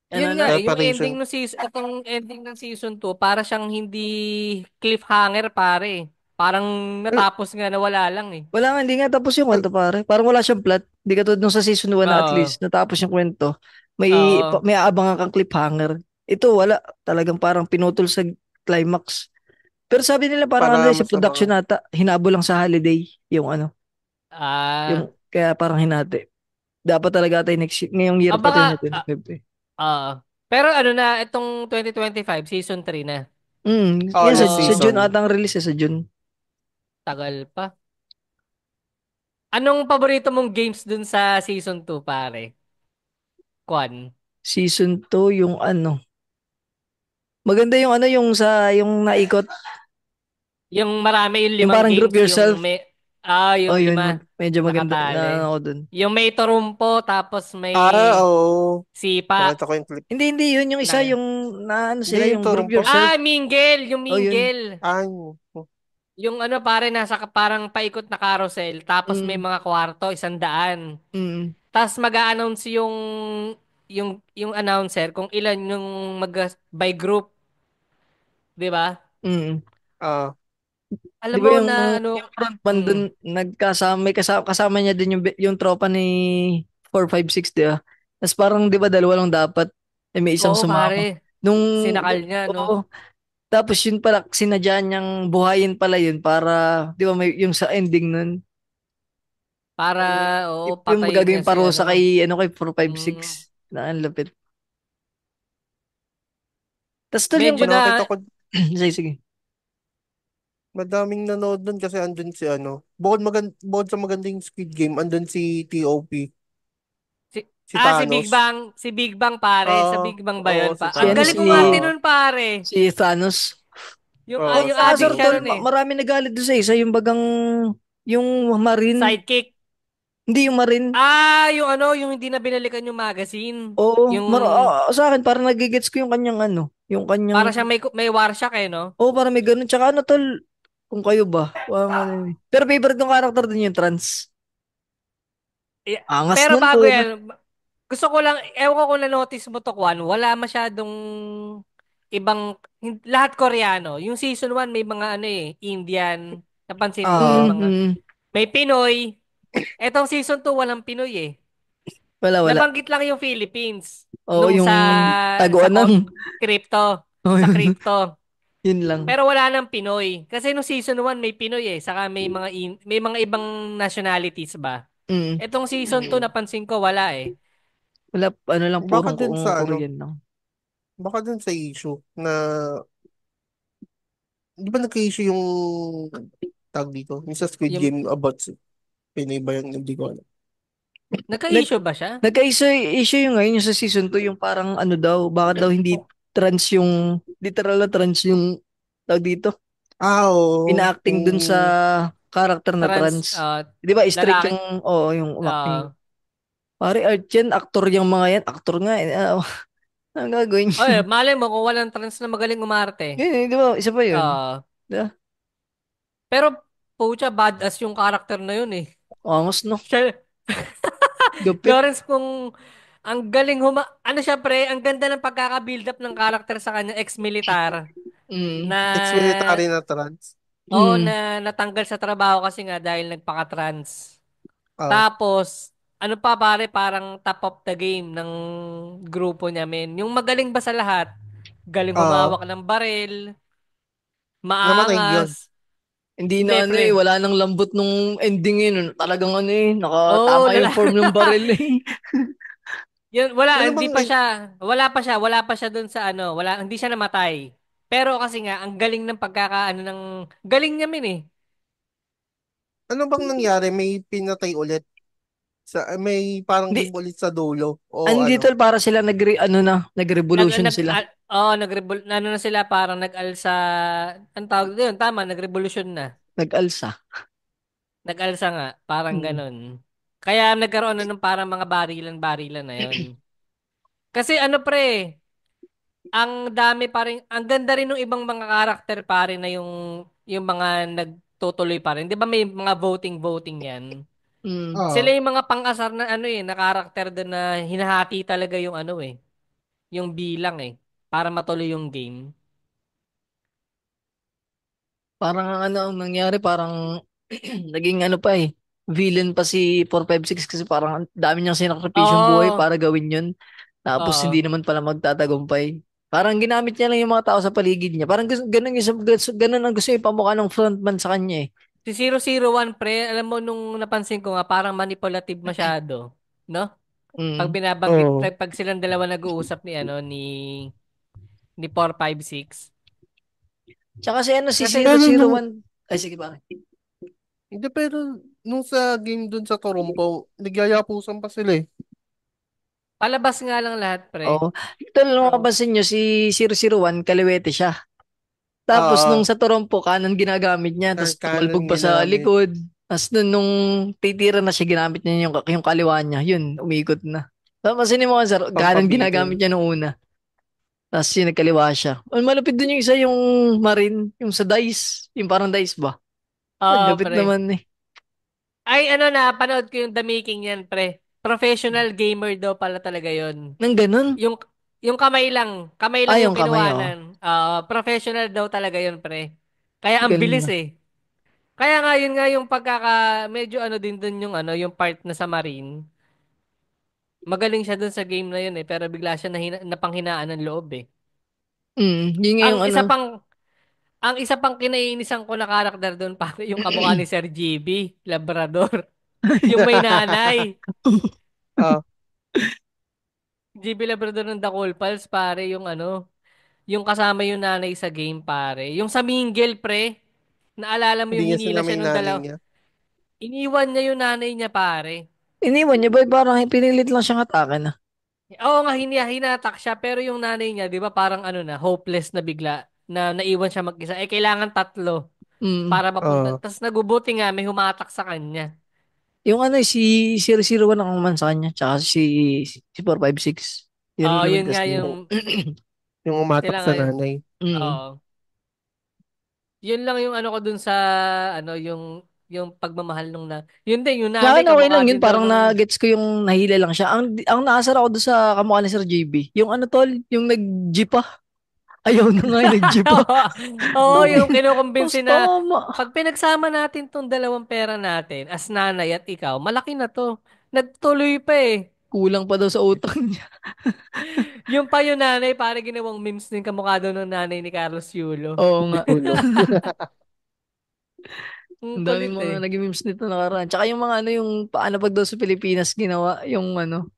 S2: yun nga eh, yung ending
S3: Preparation.
S2: ng season, itong ending ng season 2, para siyang hindi cliffhanger pare. Parang natapos nga na wala lang eh.
S4: Wala nga, hindi nga tapos yung kwento pare. Parang wala siyang plot. Hindi katulad nung sa season 1 na at
S2: Oo.
S4: least natapos yung kwento. May
S2: Oo.
S4: may aabangan kang cliffhanger. Ito wala. Talagang parang pinutol sa climax. Pero sabi nila parang ano
S3: Para
S4: sa
S3: mas
S4: production
S3: abangan.
S4: nata, hinabo lang sa holiday yung ano,
S2: Ah,
S4: yung kaya parang hinati. Dapat talaga tayo ngayong year pa
S2: baka,
S4: tayo na 25 eh.
S2: oo. Pero ano na, itong 2025, season 3 na.
S3: Oh,
S4: Yan sa,
S3: next
S2: Oo,
S4: sa June
S3: season.
S4: atang release sa June.
S2: tagal pa. Anong paborito mong games dun sa season 2, pare? Kwan.
S4: Season 2 yung ano. Maganda yung ano yung sa yung naikot,
S2: Yung marami, yung
S4: yung
S2: limang
S4: parang group
S2: games,
S4: yourself.
S2: yung
S4: Oh, yun
S2: lima,
S4: medyo maganda na
S2: nakatali.
S4: ako dun.
S2: Yung may turumpo, tapos may
S3: Oo.
S2: sipa.
S3: Nakita ko yung clip.
S4: Hindi yung isa
S2: Na,
S4: yung na ano
S3: Hindi
S4: sila
S3: yung
S4: yung group
S3: turumpo.
S4: yourself.
S2: Mingle! Yung
S4: Oh, yun.
S2: mingle.
S3: Ay,
S2: Yung ano pare, parang paikot na carousel, tapos may
S4: Mm,
S2: mga kwarto, 100.
S4: mm,
S2: Tapos mag-a-announce yung announcer kung ilan yung by group, 'di ba?
S4: mm.
S3: ah,
S2: Alam
S4: Di ba
S2: mo
S4: yung
S2: na ano,
S4: yung frontman
S2: mm,
S4: dun nagkasama may kasama niya din yung tropa ni 456 di ba? Tapos parang di ba dalawa lang dapat may isang
S2: oo
S4: sumama.
S2: pare,
S4: Nung,
S2: sinakal
S4: nung
S2: niya no.
S4: oo, tapos yun pala sinadya niyang buhayin pala yun para di ba may yung sa ending nun
S2: Para
S4: yung,
S2: oo,
S4: yung
S2: patayin niya
S4: magagawing
S2: si ano.
S4: parusa kay ano kay
S2: Mm,
S4: 456 na ang lapit. Tapos tol yung
S2: medyo
S3: nakita
S2: na
S3: ko
S4: sige sige.
S3: madaming nanood dun kasi andun si ano. Bukod sa magandang Squid Game, andun si TOP,
S2: si,
S3: si Thanos.
S2: Si Big Bang pare, sa
S3: Ah,
S2: Big Bang ba
S3: oo,
S2: yun
S3: si
S2: pa?
S4: Si
S2: Ang
S4: ano
S3: Thanos.
S2: galing
S4: si
S2: umarte nun pare.
S4: si Thanos.
S3: Oo,
S2: Yung
S3: si
S2: addict
S4: Kaso
S2: siya
S4: tol,
S2: nun eh.
S4: marami nagalit doon sa isa, yung bagang, yung Marine,
S2: Sidekick.
S4: hindi yung Marine.
S2: Yung ano, yung hindi na binalikan yung magazine.
S4: Oo,
S2: Yung
S4: sa akin, parang nagigets ko yung kanyang ano, yung
S2: para
S4: kanyang,
S2: siya may Warshock eh, no?
S4: parang may ganun. Tsaka ano tol, kung kayo ba, parang ano yun eh. Pero favorite kong character din yung trans.
S2: Eh,
S4: Angas
S2: pero
S4: nun
S2: bago
S4: tol.
S2: yan, gusto ko lang, ewan ko kung na-notice mo to, Kwan, wala masyadong lahat Koreano. Yung season 1 may mga ano Indian. Napansin mo, may
S3: Ah,
S2: mga,
S4: Mm-mm.
S2: may Pinoy. Etong season 2 walang Pinoy eh.
S4: Wala.
S2: Nabanggit lang yung Philippines
S4: Oo,
S2: nung
S4: yung
S2: sa
S4: taguan ng,
S2: crypto,
S4: oh,
S2: sa crypto.
S4: yun lang.
S2: Pero wala nang Pinoy. Kasi nung season 1 may Pinoy eh. Saka may mga ibang nationalities ba?
S4: Mm.
S2: Etong season 2 napansin ko wala eh.
S4: Wala, ano lang,
S3: baka
S4: purong
S3: dun sa ano,
S4: Korean lang.
S3: baka dun sa issue na, di ba nagka-issue yung tag dito? Yung sa Squid
S2: Yung
S3: Game about Pinoy ba yun? Hindi ko alam.
S4: Nag,
S2: nagka-issue ba siya?
S4: issue yung ngayon yung sa season 2 yung parang ano daw, bakit daw hindi trans yung, literal na trans yung tawag dito,
S3: Oo.
S4: ina-acting dun sa character na
S2: Trans
S4: trans. Di ba, straight
S2: lalaki
S4: yung, oo, yung acting.
S2: uh,
S4: Pare, art yan, actor yung mga yan, actor nga, eh. Ang gagawin
S2: oh,
S4: yun?
S2: malay mo kung walang trans na magaling umarte.
S4: Yun, di ba, isa pa yun.
S2: Ah,
S4: Di ba?
S2: pero pucha badass yung character na yun eh.
S4: Angas, no?
S2: Siya,
S4: Gupit.
S2: Lawrence kung ang galing ano siya pre, ang ganda ng pagkaka-build up ng character sa kanya ex-militar
S4: Mm.
S2: na
S3: Ex-military na trans.
S2: oo
S4: Mm.
S2: na natanggal sa trabaho kasi nga dahil nagpaka-trans.
S3: Ah,
S2: Tapos ano pa pare, parang top of the game ng grupo niya men. Yung magaling ba sa lahat? Galing
S3: ah,
S2: humawak ng baril,
S3: namatay yun.
S2: maangas.
S4: Hindi
S2: Hindi
S4: na ano eh,
S2: pre.
S4: wala nang lambot nung ending eh. Talagang ano eh,
S2: Oo,
S4: nakatama yung form ng baril eh.
S2: Yun,
S3: Ano bang,
S2: wala pa siya dun sa ano, hindi siya namatay. Pero kasi nga, ang galing ng pagkakaano galing niya min eh.
S3: ano bang nangyari? May pinatay ulit. May parang
S4: Hindi,
S3: game ulit sa dulo. O
S4: hindi
S3: ano?
S4: tol, para sila
S2: Nag,
S4: nag-revolution
S2: nag,
S4: sila.
S2: ano na sila, parang nag-alsa, ang tawag doon, tama, nag-revolusyon na.
S4: Nag-alsa.
S2: Nag-alsa nga, parang
S4: Mm.
S2: ganun. Kaya nagkaroon na ng parang mga barilan-barilan na yon. Kasi ano pre, ang dami pa rin, ang ganda rin ng ibang mga karakter pa rin na yung mga nagtutuloy pa rin. 'Di ba may mga voting yan?
S4: Mm.
S2: Sila
S3: Ah,
S2: yung mga pang-asar na ano na karakter doon na hinahati talaga yung ano yung bilang para matuloy yung game.
S4: Parang ang ano ang nangyari, parang naging ano pa eh. Villain pa si 456 kasi parang ang dami niyang sinakripisyong buhay
S2: Oo,
S4: para gawin yun. Tapos hindi
S2: oo.
S4: naman pala magtatagumpay. Parang ginamit niya lang yung mga tao sa paligid niya. Parang ganun, ganun ang gusto yung pamukha ng frontman sa kanya eh.
S2: Si 001 pre, alam mo nung napansin ko nga parang manipulative masyado, no? Pag
S4: Mm.
S2: binabanggit,
S3: Oo.
S2: pag silang dalawa nag-uusap ni ano ni 456.
S4: Tsaka si ano si
S2: Kasi
S3: Pero nung,
S4: 001. Ay sige pare.
S3: hindi, pero nung sa game dun sa Toronto, nagyayapusan pa sila eh.
S2: palabas nga lang lahat pre.
S4: Oo. Ito lang
S3: Oo.
S4: mapapansin nyo si 001 kaliwete siya. Tapos nung
S3: Oo.
S4: sa Torompo, kanan ginagamit niya, tapos
S3: Canon
S4: tumalbog pa sa
S3: ginamit.
S4: likod. Tapos nung titira na siya, ginamit niya yung kaliwa niya. Yun, umikot na. Tapos mo sir, kanan
S3: Pampabidol.
S4: ginagamit niya nung una. Tapos yun, nagkaliwa siya. Ang malapit dun yung isa yung Marine, yung sa DICE. Yung parang DICE ba? Ang
S2: Oo
S4: lapit
S2: pre.
S4: naman eh.
S2: Ay ano na, panood ko yung The Making yan pre. Professional gamer daw pala talaga yon.
S4: Nang ganun?
S2: Yung yung kamay lang yung
S4: Yung kamay, oh.
S2: kinuhanan. Professional daw talaga yon pre. Kaya ang bilis
S4: Ganda.
S2: eh. Kaya nga yun nga yung medyo ano din dun yung ano yung part na sa Marine. Magaling siya dun sa game na yun eh, pero bigla siya napanghinaan ng loob eh.
S4: Yun nga
S2: Ang
S4: yung ano.
S2: isa pang ang isa pang kinaiinisan ko na karakter doon pare yung kamukha ni Sir GB, Labrador. Yung may nanay.
S3: Ah,
S2: GB Labrador ng The Cool Pals pare yung ano, yung kasama yung nanay sa game pare. Yung sa Mingle pre, naalala mo
S3: hindi
S2: yung
S3: niya
S2: hinila
S3: sinama
S2: siya
S3: yung
S2: nung
S3: nanay
S2: dalaw.
S3: niya.
S2: Iniwan niya yung nanay niya pare.
S4: Iniwan niya ba? Parang pinilit lang siyang atake na.
S2: Oo nga, hinatak siya, pero yung nanay niya, di ba, parang ano na, hopeless na bigla, na naiwan siya mag-isa. Eh, kailangan tatlo
S4: Mm.
S2: para mapunta.
S3: Ah,
S2: Tapos nagubuti nga, may humatak sa kanya.
S4: Yung ano, si 001 ang man sa kanya, tsaka si 456. Yun
S2: Oo,
S4: lang
S2: yun
S4: ligtas
S2: nga
S4: niya.
S2: yung,
S3: yung umatak
S2: sila
S3: sa
S2: nga yung,
S3: nanay.
S4: Mm.
S2: oo. Yun lang yung ano ko dun sa, ano, yung pagmamahal nung yun din, yung
S4: Sa
S2: nanay,
S4: akin, okay lang
S2: kamukha
S4: yun.
S2: din daw
S4: Parang
S2: nung,
S4: na-gets ko yung nahila lang siya. Ang naasar ako doon sa kamukha ni Sir JB. Yung ano tol, yung nag-jeep pa. Ayaw na nga yung nag-jeep pa.
S2: oo, yung
S4: Dami. Tapos
S2: kinukumbinsi na,
S4: tama.
S2: pag pinagsama natin tong dalawang pera natin, as nanay at ikaw, malaki na to. Nagtuloy pa eh.
S4: Kulang pa daw sa utang niya.
S2: Yung pa yung nanay, parang ginawang memes din kamukha daw ng nanay ni Carlos Yulo.
S4: Oo nga.
S3: Ulo.
S2: Ang
S4: Ang daming
S2: kulit
S4: mga
S2: eh.
S4: naging memes nito nakaraan. Tsaka yung mga ano, yung paano pag daw sa Pilipinas ginawa, yung ano.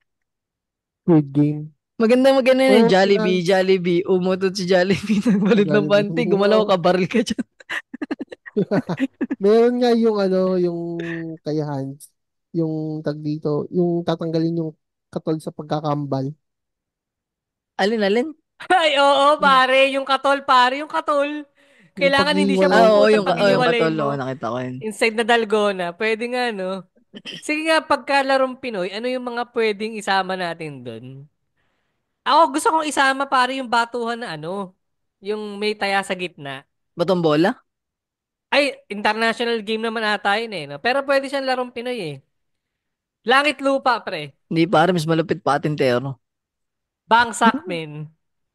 S3: Good game.
S4: Maganda yun yung
S3: Oo,
S4: Jollibee, Jollibee. Umutot si Jollibee, nagbalit ng
S3: Jollibee.
S4: panty, gumalaw ka, baril ka dyan.
S3: Meron nga yung ano, yung kay Hans, yung tag dito, yung tatanggalin yung katol sa pagkakambal.
S4: Alin?
S2: Ay, oo, pare. Yung katol, pare. Yung katol.
S3: Yung
S2: Kailangan hindi siya
S3: pag-iwalay.
S4: Oo,
S2: mapuputan pag
S4: yung
S2: iniwalay
S4: katol, oo,
S2: mo.
S4: nakita ko yun.
S2: Inside na dalgona. Pwede nga, no? Sige nga, pagka larong Pinoy, ano yung mga pwedeng isama natin doon? Ako, gusto kong isama, pare, yung batuhan na ano. Yung may taya sa gitna.
S4: Batong bola?
S2: Ay, international game naman ata yun eh. No? Pero pwede siyang larong Pinoy eh. Langit lupa, pre.
S4: Hindi pare, mas malupit patintero.
S2: Bangsak, men.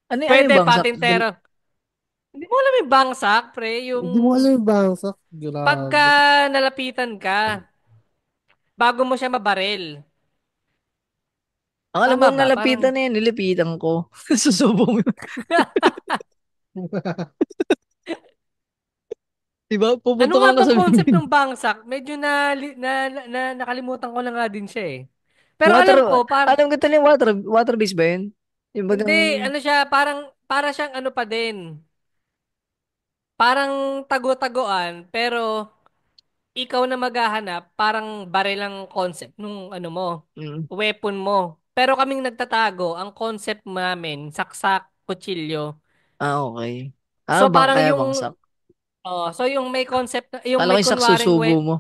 S4: Ano yung
S2: Pwede,
S4: bangsak?
S2: patintero. Hindi mo alam yung bangsak, pre. Yung
S3: Hindi mo alam yung bangsak.
S2: pagka
S3: Grabe.
S2: nalapitan ka, bago mo siya mabaril.
S4: Ang alam ko
S2: Tama ba?
S4: nalapitan
S2: Parang,
S4: na yun, nilipitan ko. Susubong yun. Diba?
S2: ano
S4: Pupunta
S2: nga
S4: ka
S2: bang
S4: sa
S2: concept
S4: bibig.
S2: ng bangsak? Medyo nakalimutan ko na nga din siya eh. Pero
S4: Water,
S2: alam ko,
S4: alam ko talaga water base ba yun? Yung bagang,
S2: hindi, ano siya, para siyang ano pa din. Parang tago-taguan, pero ikaw na maghahanap, parang baril ang concept nung ano mo,
S4: mm,
S2: weapon mo. Pero kaming nagtatago, ang concept namin, saksak, kutsilyo.
S4: okay.
S2: So
S4: Bang
S2: parang
S4: kaya
S2: yung,
S4: bangsak.
S2: so yung may concept, yung
S4: Kala ko
S2: may
S4: yung
S2: kunwaring
S4: saksusubo mo.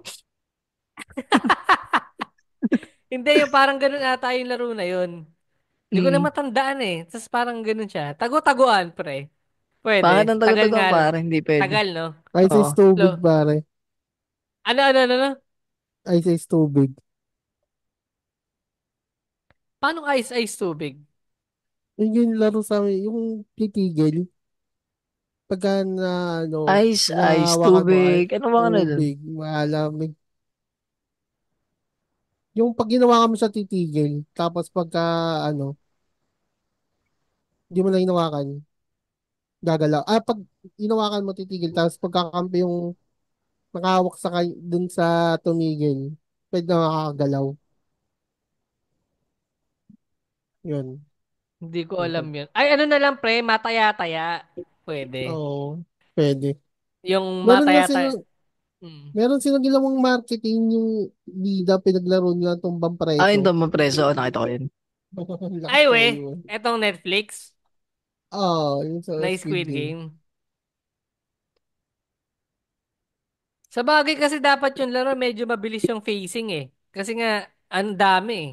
S2: hindi, yung parang ganun ata yung laro na yun. Hindi ko na
S4: Mm.
S2: matandaan eh. Tapos parang ganun siya. Tago-taguan, pre.
S4: Pangit
S2: Pwede.
S4: ang
S2: Tagal
S4: taga-tagang
S2: nga.
S4: pare, hindi pwede.
S2: Tagal, no?
S3: Ice
S4: Oo.
S3: is tubig,
S2: Lo.
S3: pare.
S2: Ano?
S3: Ice is tubig.
S2: Paano ice, ice tubig?
S3: Yun yung laro sa amin, yung titigil. Pagka
S4: Ice, ice,
S3: nahawakan mo ay
S4: tubig. Ano bang ano dun?
S3: tubig, malamig. Yung pag hinawakan mo siya titigil, tapos pagka, ano, hindi mo na hinawakan, gagalaw. Pag hinawakan mo titigil, tapos pagkakampi yung nakahawak dun sa tumigil, pwede na makakagalaw. Yun.
S2: Hindi ko alam yun. Ay, ano na lang, pre, mataya-taya. Pwede.
S3: Oo, pwede.
S2: Yung
S3: Meron nga
S2: mataya-taya.
S3: silang,
S2: Mm.
S3: meron silang ginawang marketing yung bida, pinaglaro nila tumbang
S4: Yung
S3: preso.
S4: mapreso. Nakita ko yun.
S3: Ang lakas
S2: Ay, we,
S3: naman yun.
S2: etong Netflix
S3: Yung sa
S2: na
S3: Squid
S2: Squid
S3: Game.
S2: Game. Sa bagay kasi dapat yung laro medyo mabilis yung facing eh. Kasi nga, ang dami eh.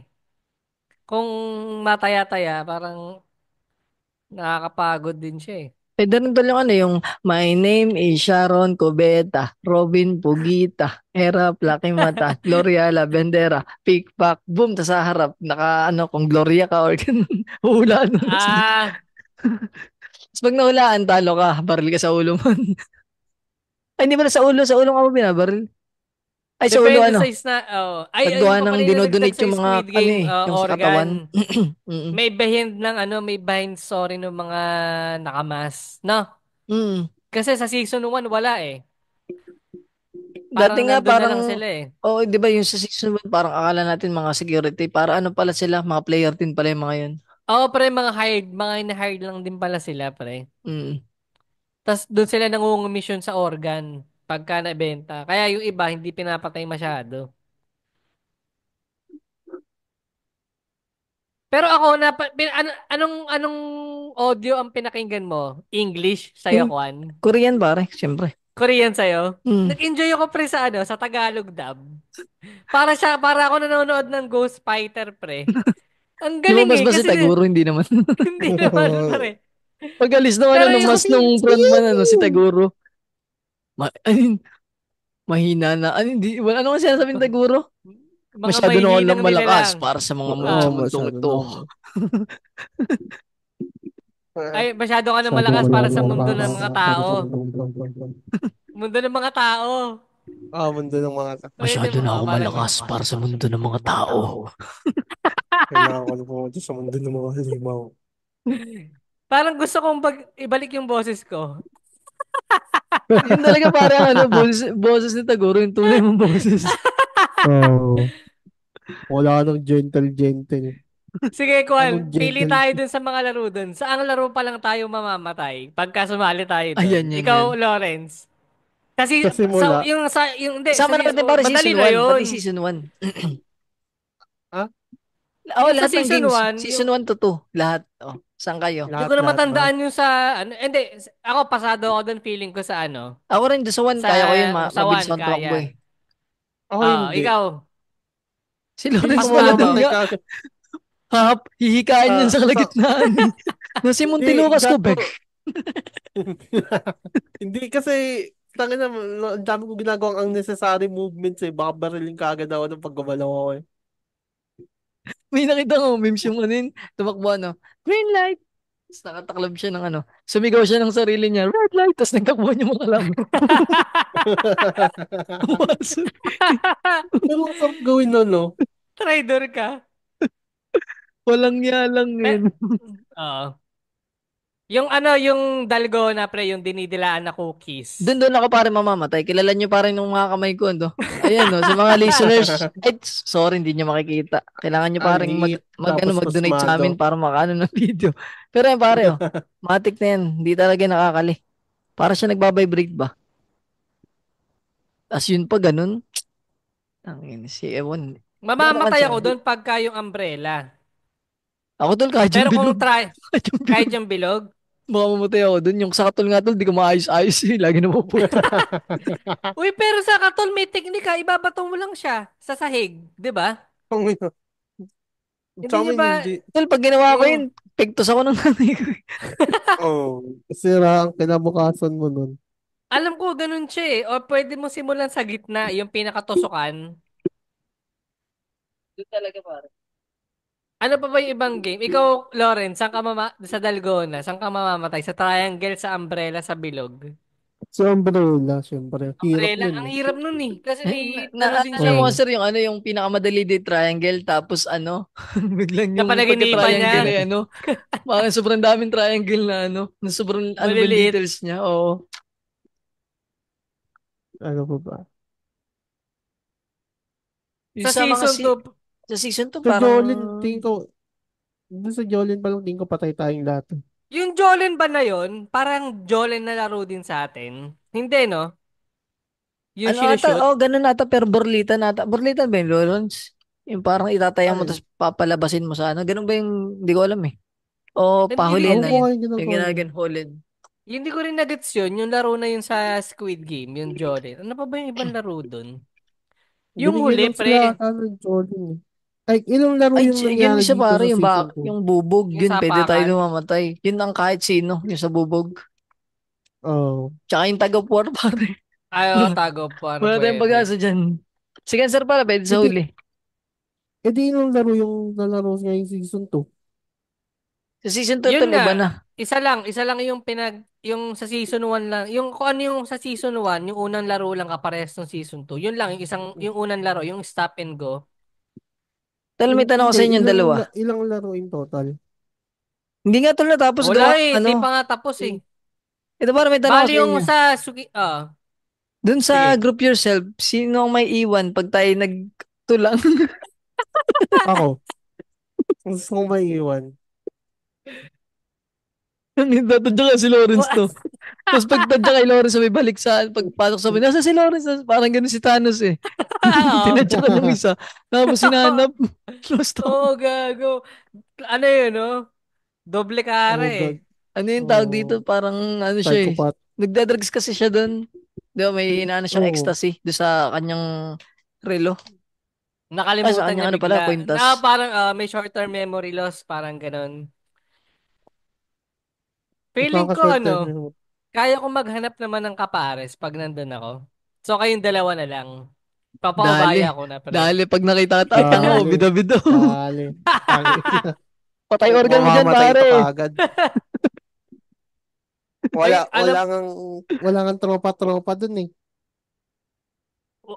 S2: Kung mataya-taya, parang nakakapagod din siya eh.
S4: Doon yung ano, yung My name is Sharon Cubeta, Robin Pugita, Era Plaki Mata, Gloria Labendera, Pickpack, boom, ta sa harap, naka ano, kung Gloria ka or ganun, hulaan mo na sila.
S2: Ah,
S4: Tapos pag nahulaan, talo ka, baril ka sa ulo mo. Ay, hindi ba na sa ulo ka mo binabaril? Ay, sa ulo
S2: depende sa
S4: ano,
S2: yung
S4: paggawa
S2: pa
S4: ng
S2: pala yung nadagdag
S4: dinodonate
S2: sa
S4: yung mga,
S2: Squid
S4: ano
S2: Game,
S4: yung sa katawan.
S2: organ.
S4: Mm.
S2: May behind story ng mga nakamas. No?
S4: Mm.
S2: Kasi sa season 1 wala eh.
S4: Dati
S2: Parang
S4: nga
S2: nandun na
S4: parang,
S2: lang sila eh.
S4: oh, di ba yung sa season 1, parang akala natin mga security, para ano pala sila, mga player din pala yung mga yun.
S2: Oo, pre, mga in-hired lang din pala sila, pre.
S4: Mm.
S2: Tapos doon sila nangungumisyon sa organ pagka nabenta. Kaya yung iba hindi pinapatay masyado. Pero ako anong audio ang pinakinggan mo? English sa'yo,
S4: Yung
S2: Kwan?
S4: Korean pare, siyempre.
S2: Korean sa'yo?
S4: Mm.
S2: Nag-enjoy ako pre sa Tagalog dub. Para ako nanonood ng Ghost Fighter pre. Ang galing
S4: Lumabas
S2: eh
S4: ba si
S2: kasi
S4: Taguro? Hindi naman.
S2: hindi naman pre.
S4: Pag-alis naman
S2: Pero
S4: ano,
S2: yung
S4: mas nung frontman ano, si Taguro. Ayun, mahina na. Ano, hindi, wala, ano nga sinasabi ni Taguro?
S2: mga
S4: Masyado na lang
S2: mahihinang
S4: malakas
S2: nilalang.
S4: para sa mga
S2: Ah,
S4: sa mundong
S3: Masyado
S4: ito.
S3: naman.
S2: ay masyado ka na
S3: Masyado
S2: malakas
S3: wala
S2: para sa
S3: nang
S2: mundo ng
S3: lakas.
S2: mga tao. Mundo ng mga tao.
S3: Mundo ng mga
S2: Pwede
S4: Masyado
S2: mo,
S4: na ako
S2: parang
S4: malakas para sa mundo ng mga tao.
S3: kailangan ko na pumunta sa mundo ng mga halimaw.
S2: parang gusto kong ibalik yung boses ko.
S4: Yun talaga parang ano, boses ni Taguro, yung tunay mong boses.
S3: Oo. Wala nang gentle.
S2: Sige,
S3: Anong
S2: Kwan, pili
S3: gentle?
S2: tayo dun sa mga laro dun. Saang laro pa lang tayo mamamatay pagka sumali tayo dun?
S4: Ayan, yan, yan.
S2: Ikaw, Lawrence. Kasi
S3: Sa simula.
S2: hindi sa
S4: Kasama natin pare
S2: madali
S4: season
S2: na
S4: 1, pati
S2: 'yon.
S4: season 1.
S3: Ah?
S4: Oo,
S2: Yung sa
S4: lahat ng
S2: season
S4: games.
S2: 1,
S4: Season
S2: yung
S4: 1 to 2, lahat. Oh, saan kayo?
S2: hindi ko na
S3: Lahat ba?
S2: matandaan yung sa hindi ako pasado ako doon feeling ko sa
S4: Ako rin, sa 1,
S2: sa
S4: kaya ko yun,
S2: sa
S4: mabilis
S2: 1
S4: akong tumakbo
S2: kaya.
S4: eh.
S3: Ako hindi.
S2: Ikaw,
S4: Si
S3: Feeling ko
S4: Lawrence pala di
S3: mamamatay
S4: nga.
S3: ka agad.
S4: Hihikain yun sa
S3: Sa,
S4: kalagitnaan eh. Nasi Muntinlucas ko,
S3: gato.
S4: Bek.
S3: Hindi kasi, tangin na, ang dami ko ginagawang unnecessary movements eh. Baka barilin ka agad ako ng pagkabalaw ako eh.
S4: May nakita ko, memes yung ano yun, tumakbo ano, green light. Tapos nakataklob siya ng ano, sumigaw siya ng sarili niya, red light. Tapos nagtakbo yung mga lamang. Pumasok.
S3: Pero ang sarap gawin nun, no?
S2: trader ka.
S4: Walang yalang
S2: Pe,
S4: yun.
S2: Oo. Yung dalgona pre, yung dinidilaan na cookies.
S4: Doon ako pare mamamatay. Kilala niyo pare nung mga kamay ko, no? Ayan, no, sa mga listeners. Ay, sorry, hindi niyo makikita. Kailangan niyo parang
S3: Angit, tapos
S4: mag-donate sa
S3: pasmado.
S4: amin para makaano ng video. Pero yan pare, oh. Matik na yan. Hindi talaga nakakali. Para siya nagbabibrate ba? As yun pa ganun. Tangin si Ewan. Hindi ko
S2: Mamamatay
S4: naman
S2: ako
S4: sabi.
S2: doon pagka yung umbrella.
S4: Ako tol, kahit yung
S2: Pero kung
S4: bilog.
S2: try,
S4: Kahit yung
S2: kahit
S4: bilog.
S2: yung bilog,
S4: Baka mamatay ako dun. Yung sa katol nga tol, di ko maayos-ayos eh. Lagi na mapupunta.
S2: uy, pero sa katol may teknika, ibabato mo lang siya sa sahig, 'di ba? Hindi
S3: Sa
S2: niya
S3: amin,
S2: ba
S3: hindi.
S4: Tol, pag ginawa ko
S2: yung
S4: yun, pektos ako ng nanay ko.
S3: Oh, sira ang kinabukasan mo nun.
S2: alam ko ganun siya eh. O pwede mo simulan sa gitna, yung pinakatusukan.
S4: Doon talaga pare.
S2: Ano pa ba yung ibang game? Ikaw, Lawrence, sa Dalgona, saan ka mamamatay? Sa triangle, sa umbrella, sa bilog?
S3: Sa Umbrella, syempre. Hirap
S2: Umbrella,
S3: nun
S2: ang
S3: eh.
S2: hirap nun eh. Kasi
S4: Eh,
S2: may ano din siya
S4: alam mo
S2: eh.
S3: Oo.
S4: sir, yung ano, yung pinakamadali di triangle, tapos ano, biglang yung
S2: Napanaginipan niya,
S4: pagka-triangle ano, mga sobrang daming triangle na ano, na sobrang ano ba yung
S2: maliliit.
S4: details niya, oo.
S3: Ano pa ba?
S4: Yung
S2: Sa
S4: sa mga
S2: season 2,
S4: sa season 2
S3: Sa
S4: parang,
S3: Jolin, tingin ko, doon sa Jolin pa lang tingin ko patay tayong lahat.
S2: yung Jolen ba na yun? Parang Jolen na laro din sa atin. Hindi, no? Yung
S4: ano ata,
S2: sinushoot.
S4: oh, ganun ata, pero Borlita nata. Borlita ba yung Lolons? Yung parang itataya mo,
S3: Alin?
S4: tapos papalabasin mo sa ano, ganun ba yung, hindi ko alam eh. O
S2: Hindi rin,
S3: Ako ko
S4: pahulinan,
S3: kayo
S4: yung
S3: ginagawa yun.
S4: ginaganhulin.
S2: hindi ko rin nagets yun. Yung laro na yun sa Squid Game, yung Jolen. Ano pa ba yung ibang laro dun? Yung
S3: Binigyan
S2: huli,
S3: lang sila
S2: pre.
S3: ata ng Jolin eh. Ay, ilang laro
S4: Ay,
S3: yung
S4: yun
S3: nangyari
S4: isa
S3: dito
S4: pare,
S3: sa
S4: yung,
S3: season 2?
S4: yung bubog,
S2: Yung
S4: yun, pwede tayo
S2: sapakan.
S4: mamatay. Yun ang kahit sino, yung sa bubog.
S3: Oo.
S4: Tsaka yung taga-puwer pare.
S2: Ay, oh, Tag of War,
S4: Wala tayong
S2: pwede.
S4: pag-asa dyan. Si Cancer pala, pwede sa
S3: Edi,
S4: huli.
S3: edi ilang laro yung nalaro ngayong season 2?
S4: Sa season 2,
S2: Yun
S4: iba
S2: nga,
S4: na.
S2: isa lang yung sa season 1 lang, yung kung ano yung sa season 1, yung unang laro lang kaparehas ng season 2. Yun lang, yung unang laro, yung stop and go.
S4: Tal, may tanong ko
S3: Hindi,
S4: sa inyong dalawa.
S3: ilang laro in total?
S4: Hindi nga tol natapos
S2: Wala
S4: gawa,
S2: eh, di
S4: ano.
S2: pa nga tapos eh.
S4: Ito para may tanong ko
S2: Bali
S4: sa
S2: yung
S4: inyo.
S2: sa Sugi,
S4: Dun sa
S2: sige.
S4: group yourself, sino ang may iwan pag tayo nagtulang?
S3: Ako. Gusto ko maiiwan.
S4: Tatadya ka si Lawrence to. Tapos pag tadya kay Lawrence, may balik sa pagpasok sa nasa si Lawrence, parang ganun si Thanos eh.
S2: Oo.
S4: Tinadya ka nung isa. Tapos sinanap. Lost ako.
S2: Oo, gago. Ano yun, no? Doble kara
S3: Oh,
S2: eh.
S3: God.
S4: Ano yung tawag dito?
S3: Oh,
S4: Parang ano siya eh.
S3: psychopath.
S4: Nagdadrugs kasi siya doon. Di ba may inaano siyang
S3: Oo.
S4: ecstasy doon sa kanyang relo. Ah, sa
S2: Nakalimutan niya
S4: kanyang ano pala,
S2: bigla.
S4: kwintas.
S2: Parang may short-term memory loss, parang ganun. Feeling ko
S3: Nakaka-short term
S2: ano,
S3: memory.
S2: kaya ko maghanap naman ng kapares pag nandun ako. So kayong dalawa na lang.
S4: Dali.
S2: Papaubaya ko na, pre.
S4: Dali pag nakita ka, ay tanga mo,
S3: Dali.
S4: bidabido.
S3: Dali. Tangina.
S4: Patay organ mo dyan,
S3: Mamamatay ka
S4: pare.
S3: kaagad.
S2: Ay,
S3: Wala kang tropa-tropa dun eh.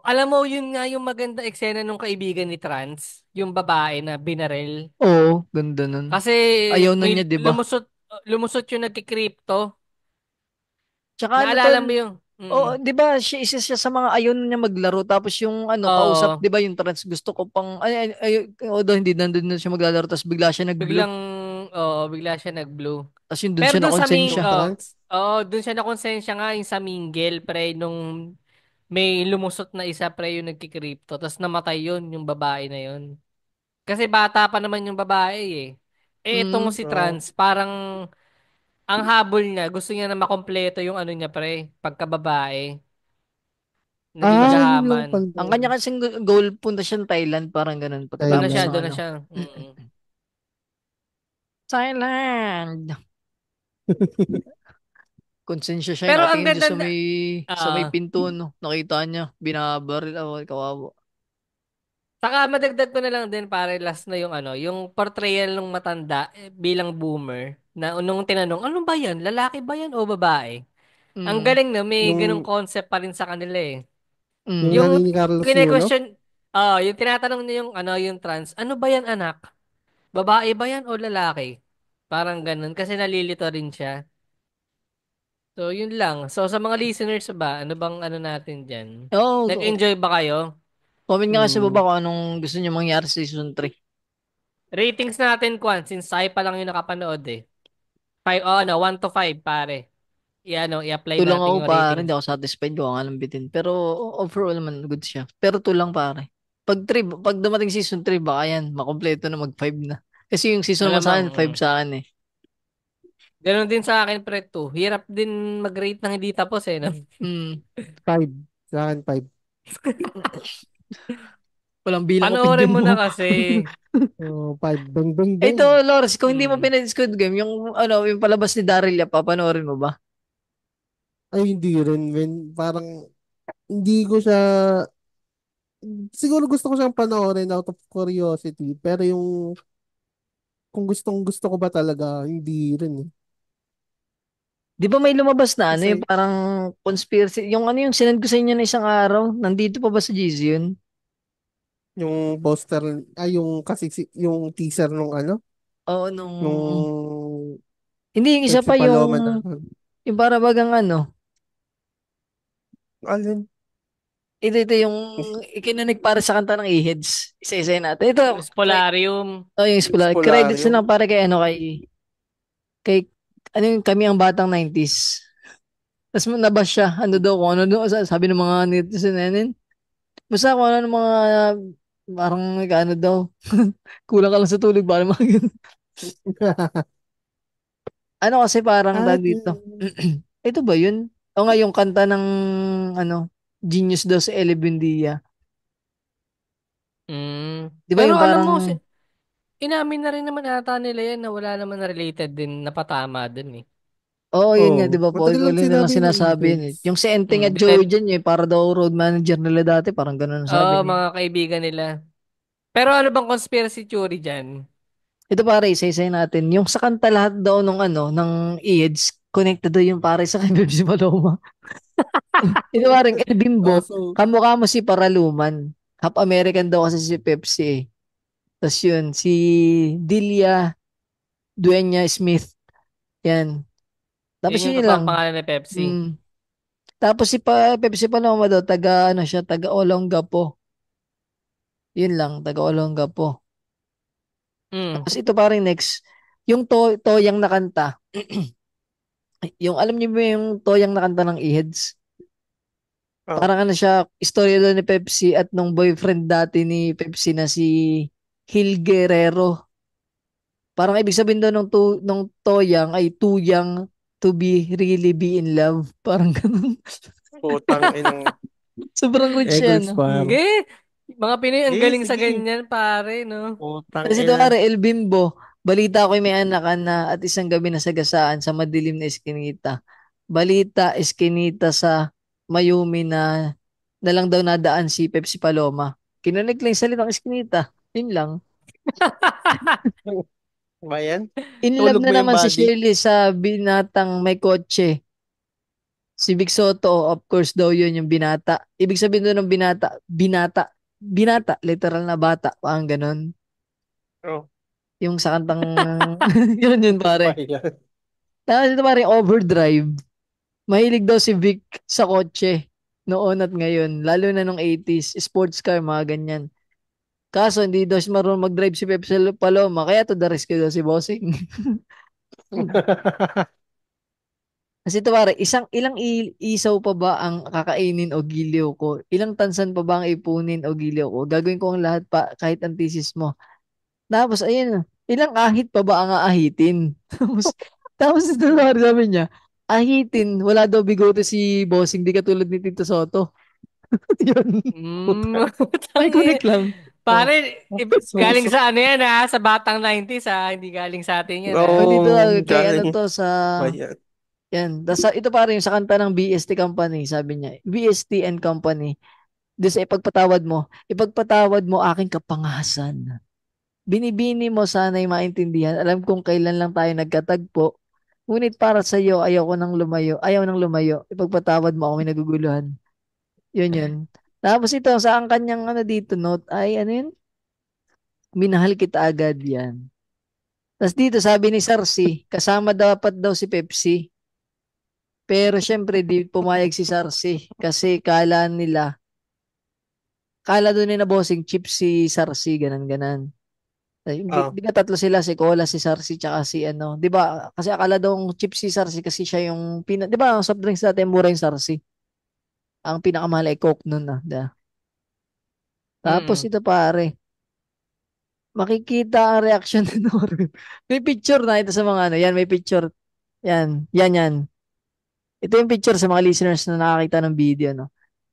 S2: alam mo, yun nga yung maganda eksena nung kaibigan ni Trans, yung babae na binaril.
S4: Oo, ganda nun.
S2: Kasi
S4: Ayaw nun niya,
S2: may
S4: di ba?
S2: lumusot yung nagkikripto.
S4: Tsaka ano
S2: Naalala
S4: tol,
S2: mo yung,
S4: oh, 'di ba siya isa siya sa mga ayaw niya maglaro tapos yung ano kausap,
S2: oo,
S4: 'di ba yung trans gusto ko pang although hindi nandun na siya maglalaro tapos bigla siya nag-blue.
S2: biglang, oo, bigla siya nag-blue.
S4: Tapos yun dun
S2: Pero
S4: siya na
S2: doon sa
S3: Yung
S4: konsensya.
S3: trans.
S2: doon siya na konsensya nga yung sa mingle, pre, nung may lumusot na isa, pre, yung nagkikripto. Tapos namatay yun, yung babae na yun. Kasi bata pa naman yung babae eh. Eh, itong
S4: Mm.
S2: si
S3: Oo.
S2: Trans, parang ang habol niya, gusto niya na makompleto yung ano niya, pre, pagkababae. Naging siya
S3: Yun lang
S2: haman.
S3: pala.
S4: Ang kanya kasing goal punta siya ng Thailand parang ganun pagkatapos ng
S3: Thailand.
S2: Doon na
S4: ano.
S2: siya.
S4: Mm-mm. Thailand. Konsensya siya
S2: Pero ang
S4: nakatingin dyan
S2: ganda
S4: sa
S2: na,
S4: may
S2: ah,
S4: pinto no. Nakita niya binabaril ako kawawa.
S2: saka madagdag ko na lang din pare last na yung ano, yung portrayal ng matanda bilang boomer na nung tinanong, ano ba yan? Lalaki ba yan o babae? Ang
S4: Mm.
S2: galing na may ganung
S3: Yung,
S2: concept pa rin sa kanila eh.
S3: yung
S4: Mm.
S2: Yung
S3: nanay ni Carlos Yulo.
S2: kine-question, yung tinatanong niya yung ano, yung trans, ano ba yan anak? Babae ba yan o lalaki? Parang ganun kasi nalilito rin siya. So yun lang. So sa mga listeners ba, ano bang ano natin diyan?
S4: Oh,
S2: Nag-enjoy ba kayo?
S4: comment nga kasi sa
S3: Hmm.
S4: baba kung anong gusto niyo mangyari sa season 3.
S2: Ratings natin, Kwan, since Sai pa lang yung nakapanood eh. 1 to 5 pare. I-apply
S4: Tulang
S2: natin
S4: ako
S2: yung
S4: pare,
S2: ratings.
S4: hindi ako satisfied ko ang alam bitin. Pero overall naman good siya. Pero tulang pare. Pag dumating season 3 baka yan, makompleto na mag 5 na. Kasi yung season 1 sa
S2: Malamang.
S4: akin, 5 sa akin eh.
S2: Ganun din sa akin, pre, 2. Hirap din mag-rate ng hindi tapos eh, no?
S4: Hmm,
S3: 5. Sa akin, 5.
S4: walang bilang
S2: Panoorin
S4: opinion
S2: mo
S4: mo.
S2: na kasi.
S3: Oh, 5. Bang, bang,
S4: Eh,
S3: bang.
S4: ito, Loris, kung hindi mo
S2: Mm.
S4: pinag-Squid Game, yung ano, yung palabas ni Daryl Yap, papanoorin mo ba?
S3: Ay, hindi rin, men. Parang, hindi ko siya, siguro gusto ko siyang panoorin out of curiosity. Pero yung kung gustong gusto ko ba talaga, hindi rin eh.
S4: Di ba may lumabas na ano yung
S3: Kasi
S4: parang conspiracy, yung ano yung sinend ko sa inyo na isang araw, nandito pa ba sa GC yun?
S3: yung poster, yung kasi yung teaser nung ano,
S4: Oo, nung,
S3: nung
S4: hindi yung isa
S3: Pepsi
S4: pa
S3: Paloma na.
S4: yung para bagang ano,
S3: Alin?
S4: ito yung ikinanig para sa kanta ng E-Heads. Isa-isa natin. Ito,
S2: Spolarium.
S4: oh, yung spoiler. Credits na
S3: Spolarium.
S4: lang para kay ano, kay, ano yung kami ang batang 90s. Tapos nabas siya, ano daw, kung ano daw, sabi ng mga netizen na yun. Basta kung ano ng mga, parang ano daw, kulang ka lang sa tulog, parang mga ganun. Ano kasi parang tag
S3: At
S4: dito. Ito ba yun? O nga yung kanta ng, ano, Genius daw sa Ellie Buendia.
S2: Mm.
S4: Di ba
S2: Pero
S4: yung
S2: alam
S4: parang,
S2: mo, inamin na rin naman ata nila yan na wala naman na related din, napatama din eh.
S4: oo, yun nga, di ba,
S3: matagal lang
S4: paulit-ulit nilang
S3: sinabi yung
S4: sinasabi yun eh.
S3: E-heads.
S4: Yung si Enteng at
S2: Binet,
S4: Joey dyan, eh, para daw road manager nila dati, parang ganun ang sabi niya.
S2: mga kaibigan nila. Pero ano bang conspiracy theory dyan?
S4: Ito pare, isa-isa natin. Yung sa kanta lahat daw nung ano, ng AIDS, connected daw yung pare sa kay Pepsi Paloma. Ito parang El Bimbo,
S3: So,
S4: kamukha mo si Paraluman. Half American daw kasi si Pepsi eh. Tapos yun, si Delia Dueña Smith. Yan. Tapos
S2: Yun yung
S4: yun lang.
S2: totoong pangalan ng Pepsi.
S4: Mm. Tapos si Pepsi Paloma daw, taga ano siya, taga Olongapo. Yun lang, taga Olongapo.
S2: Mm.
S4: Tapos ito parang next, yung Toyang na kanta. Yung alam niyo ba yung Toyang na kanta ng Iheads?
S3: oh,
S4: Parang ano siya, istorya daw ni Pepsi at nung boyfriend dati ni Pepsi na si Hil Guerrero. Parang ibig sabihin daw nung Toyang ay too young to really be in love. Parang ganun.
S3: putang inang
S4: Sobrang rich
S3: Ego
S4: yan, no?
S3: spam.
S2: Sige. Mga Pinoy ang
S3: Sige,
S2: galing sa
S3: sige.
S2: ganyan, pare, no?
S3: Putang
S4: Kasi
S3: ina.
S4: doon El Bimbo, balita ko'y may anakan na at isang gabi na sagasaan sa madilim na eskinita. Balita, eskinita sa Mayumi na lang daw nadaan si Pepsi Paloma. Kinunik lang yung salitang eskinita. Yun lang.
S3: Ba yan?
S4: In love
S3: Tulog
S4: na
S3: mo yung
S4: naman si
S3: body.
S4: Shirley sa binatang may kotse. Si Vic Soto, of course daw yun yung binata. Ibig sabihin doon ng binata, literal na bata, parang ganun.
S3: Oh,
S4: Yung sa kantang, yun
S3: ba
S4: pare.
S3: yan?
S4: Tapos ito pare, overdrive. Mahilig daw si Vic sa kotse noon at ngayon, lalo na nung 80s, sports car, mga ganyan. Kaso hindi daw siya marunong mag-drive si Pepsi Paloma, kaya to the rescue daw si Bossing. Kasi ito pare, ilang isaw pa ba ang kakainin o giliw ko? Ilang tansan pa ba ang ipunin o giliw ko? Gagawin ko ang lahat pa kahit ang thesis mo. Tapos ayun, ilang ahit pa ba ang aahitin? Tapos ito pare sabi niya, ahitin, wala daw bigote si Bossing, di katulad ni Tito Soto. Yun.
S2: Mm.
S4: May
S2: Tangi.
S4: connect lang. Oh.
S2: Pare,
S3: So,
S2: galing sa ano yan ha? Sa batang 90s ha? Hindi galing sa atin yan ha?
S4: Oh, dito kay ano
S3: galing
S4: to sa
S3: ba yan?
S4: yan. Ito pa rin yung sa kanta ng BST Company, sabi niya. BST and Company. Doon sa ipagpatawad mo aking kapangasan. Binibini mo sana'y maintindihan. Alam kong kailan lang tayo nagkatagpo. Ngunit para sa iyo, ayaw nang lumayo. Ipagpatawad mo ako, may naguguluhan. Yun. Tapos ito, sa ang kanyang ano dito note, ay ano yun? Minahal kita agad yan. Tapos dito, sabi ni Sarsi, kasama dapat daw si Pepsi. Pero syempre, di pumayag si Sarsi. Kasi kala doon ni na bossing chip si Sarsi, ganan. Ay, Hindi,
S3: Oh,
S4: di ba tatlo sila, si Cola, si Sarsi, tsaka si ano. Di ba, kasi akala daw chip si Sarsi kasi siya yung, di ba, ang soft drinks dati, mura yung Sarsi. Ang pinakamahal ay Coke nun na. Tapos
S2: Mm.
S4: ito pare, makikita ang reaction ni Norman. May picture na ito sa mga ano. Yan, may picture. Yan. Ito yung picture sa mga listeners na nakakita ng video, no?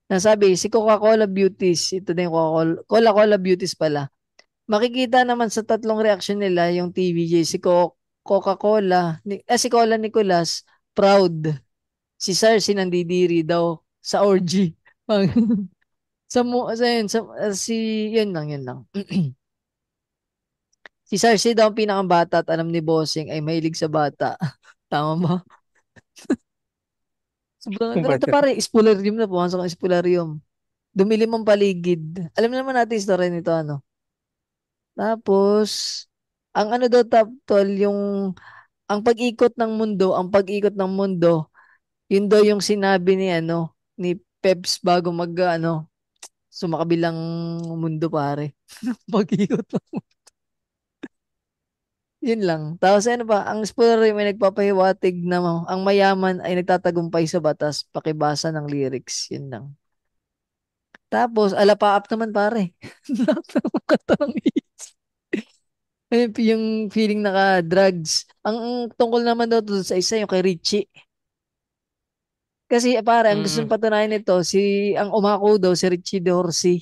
S4: Nasabi, si Coca-Cola Beauties, ito din yung Coca-Cola Beauties pala. Makikita naman sa tatlong reaction nila yung TVJ, Coca-Cola, si Cola Nicolas, proud. Si Cersei nandidiri daw sa orgy. Sa, mu- sa, yun, sa, si, yun lang. Si Cersei daw ang pinakabata at alam ni Bossing ay mahilig sa bata. Tama ba? Sobrang ganito
S3: Bakit?
S4: pare, spoilerium na. Pumasok ang spoilerium. Dumilim ang paligid. Alam naman natin yung story nito, ano. Tapos, ang ano daw, tol, ang pag-ikot ng mundo, yun daw yung sinabi ni, ano, ni Peps bago sumakabilang mundo, pare. Pag-ikot lang. Yun lang. Tapos ano pa, ang spoiler may nagpapahiwatig na ang mayaman ay nagtatagumpay sa batas, pakibasa ng lyrics. Yun lang. Tapos, alapaap naman pare. Lahat ng kanta ng hits. Ayun, yung feeling naka-drugs. Ang tungkol naman daw doon sa isa, yung kay Richie. Kasi pare, ang gustong
S2: Mm.
S4: patunayan nito, ang umako daw, si Richie Dorsey.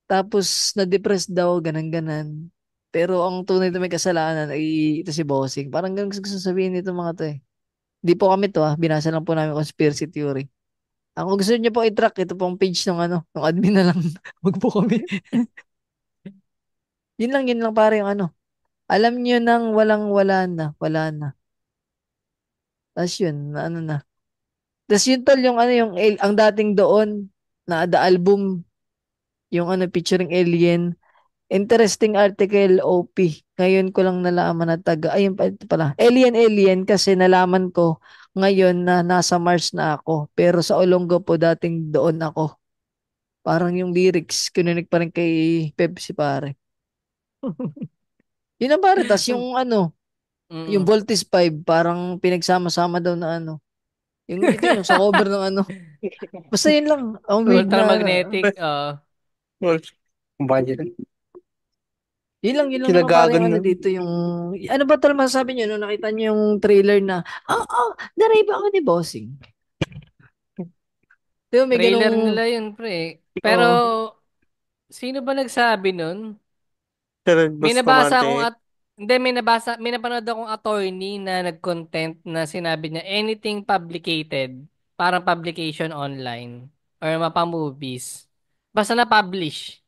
S4: Tapos, na-depress daw, ganan-ganan. Pero ang tunay na may kasalanan ay ito si Bossing. Parang ganun gusto sabihin nito mga to eh. Di po kami to ah, binasa lang po namin conspiracy theory. Ang kung gusto niyo po i-track, ito pong page ng ng admin na lang. Wag po kami. Yun lang pare yung ano. Alam niyo nang wala na. Tapos yun, na ano na. Tapos yun tol, yung ang dating doon, na the album, yung featuring Alien. Interesting article, OP. Ngayon ko lang nalaman na ayun pa, ito pala. Alien kasi nalaman ko ngayon na nasa Mars na ako. Pero sa Olongo po dating doon ako. Parang yung lyrics, kininig pa rin kay Pepsi pare. Yun ang pare. Tas yung yung
S2: Mm.
S4: Voltes 5, parang pinagsama-sama daw na Yung ito yung sa cover ng Basta yun lang. Ang weird na,
S2: Ultramagnetic,
S3: Well, kumbanya.
S4: yun lang naman pare
S3: Kinagagan
S4: yung
S3: na.
S4: dito yung, ano ba talaga masasabi nyo nung nakita nyo yung trailer na, na-rave ako ni Bossing. Di ba may
S2: trailer
S4: ganong,
S2: nila yun, pre. Pero,
S3: Oo.
S2: sino ba nagsabi nun?
S3: Pero
S2: May nabasa akong
S3: Bustamante.
S2: hindi, may napanood akong attorney na nag-content na sinabi niya anything publicated, parang publication online, or mapa-movies, basta na-publish,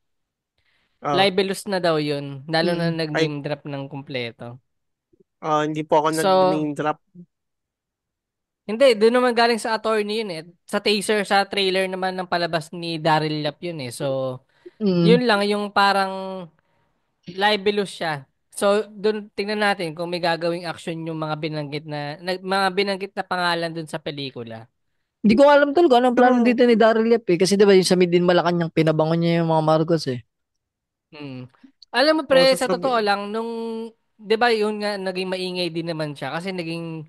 S3: Ah,
S2: libelous na daw yun, lalo na
S3: ay,
S2: nag-name drop ng kumpleto.
S3: hindi po ako
S2: So,
S3: nag-name drop.
S2: hindi, doon naman galing sa attorney yun eh. Sa teaser, sa trailer naman ng palabas ni Daryl Yap yun eh. So,
S4: mm,
S2: yun lang yung parang libelous siya. So, doon tingnan natin kung may gagawing action yung mga binanggit na pangalan doon sa pelikula.
S4: hindi ko alam talaga anong plano
S3: Pero,
S4: dito ni Daryl Yap eh. Kasi diba yung sa Midin Malacanang pinabangon niya yung mga Marcos eh.
S2: Hmm. Alam mo
S3: oh,
S2: pre, sa totoo
S3: sasabi,
S2: lang, 'di ba yun nga, naging maingay din naman siya kasi naging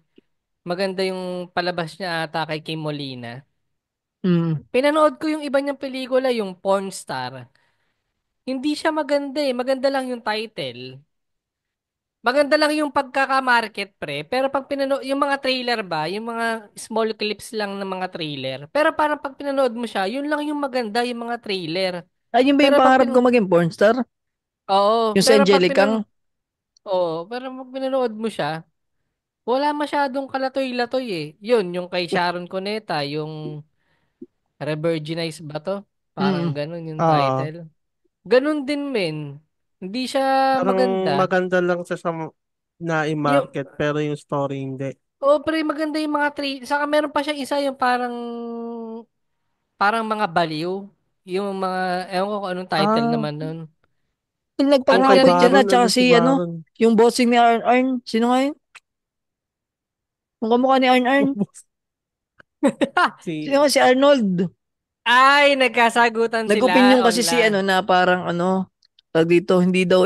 S2: maganda yung palabas niya ata kay Kim Molina.
S4: Mm.
S2: Pinanood ko yung iba niyang pelikula, yung Porn Star. Hindi siya maganda eh. Maganda lang yung title. Maganda lang yung pagkaka-market pre, pero pag yung mga trailer ba, yung mga small clips lang ng mga trailer. Pero parang pag pinanood mo siya, yun lang yung maganda, yung mga trailer.
S4: Ayun ba yung
S2: Pero
S4: pangarap ko maging pornstar?
S2: Oo,
S4: Yung sa
S2: pero
S4: Angelicang?
S2: pag pinanood mo siya, wala masyadong kalatoy-latoy eh. Yun, yung kay Sharon Cuneta, yung Revirginize ba to? Parang
S4: Mm.
S2: ganun yung
S3: ah,
S2: title. Ganun din men. Hindi siya
S3: parang
S2: maganda.
S3: maganda lang sa na
S2: Yung
S3: i-market, pero yung story hindi.
S2: Oh, pre, maganda yung mga trade. Saka meron pa siyang isa yung parang mga baliw. Yung mga, ewan ko kung anong title
S3: Ah,
S2: naman nun.
S4: Yung
S2: Ang
S3: yung kay
S4: nagpangapoy dyan
S2: pinanood,
S4: at
S3: Baron,
S4: saka
S3: ano si
S4: si
S3: Baron?
S4: yung bossing ni Arn Arn. Sino nga yun? Yung kamukha ni Arn Arn. Sino
S3: Si,
S4: nga si Arnold?
S2: ay, nagkasagutan
S4: Nag-opinion
S2: sila
S4: kasi si
S2: online.
S4: na parang tag dito, hindi daw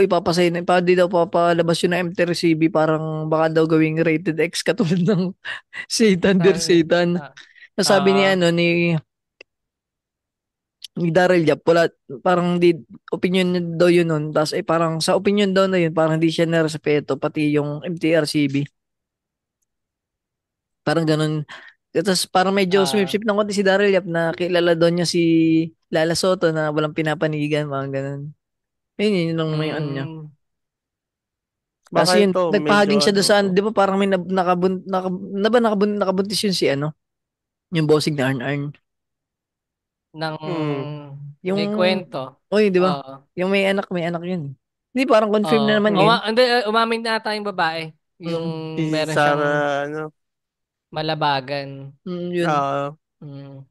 S4: hindi daw papalabas yun ng MTRCB, parang baka daw gawing rated X katulad ng Satan Dear
S2: Tang,
S4: Satan.
S2: ah,
S4: Nasabi ni
S2: ah,
S4: ni Daryl Yap, wala, parang di, opinion niya daw yun nun. Tapos parang sa opinion daw na yun, parang hindi siya narespeto, pati yung MTRCB. Parang ganun. Tapos parang medyo
S2: ah,
S4: sumipsip ng konti si Daryl Yap na kilala doon niya si Lala Soto na walang pinapanigan, mga ganun. Yun lang naman yung ano niya.
S2: mm,
S3: baka
S4: Kasi yun,
S3: ito, medyo
S4: nagpahaging siya
S3: ano
S4: doon sa,
S3: to.
S4: di ba parang may nakabuntis yun si yung bossing na Arn Arn.
S2: ng
S4: Yung,
S2: may kwento.
S4: oy, di ba?
S2: Oo.
S4: Yung may anak yun. Hindi, parang confirm na
S2: Oo.
S4: naman yun.
S2: Hindi, umamin na ata yung babae. Yung
S3: Si
S2: meron siyang
S3: Sarah, ano,
S2: malabagan.
S4: Yun.
S3: ah,
S2: Mm.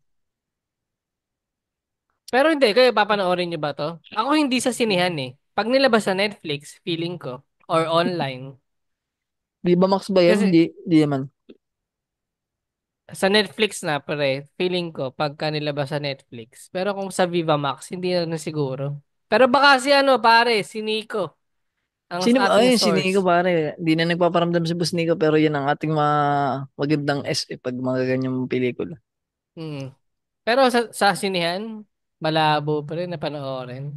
S2: Pero hindi, kayo papanoorin niyo ba to? Ako hindi sa sinihan eh. Pag nilabas sa Netflix, feeling ko, or online.
S4: Di ba Max ba yun?
S2: Kasi
S4: Di naman.
S2: sa Netflix na, pre, feeling ko, pagka nilabas sa Netflix. Pero kung sa Viva Max, hindi na siguro. Pero baka si ano, pare, si Nico, ang ating
S4: Si Nico
S2: source.
S4: pare. Di na nagpaparamdam si Boss Nico pero yun ang ating magandang pag mga ganyang pelikula.
S2: Mm. Pero sa sinihan, malabo pa rin na panoorin.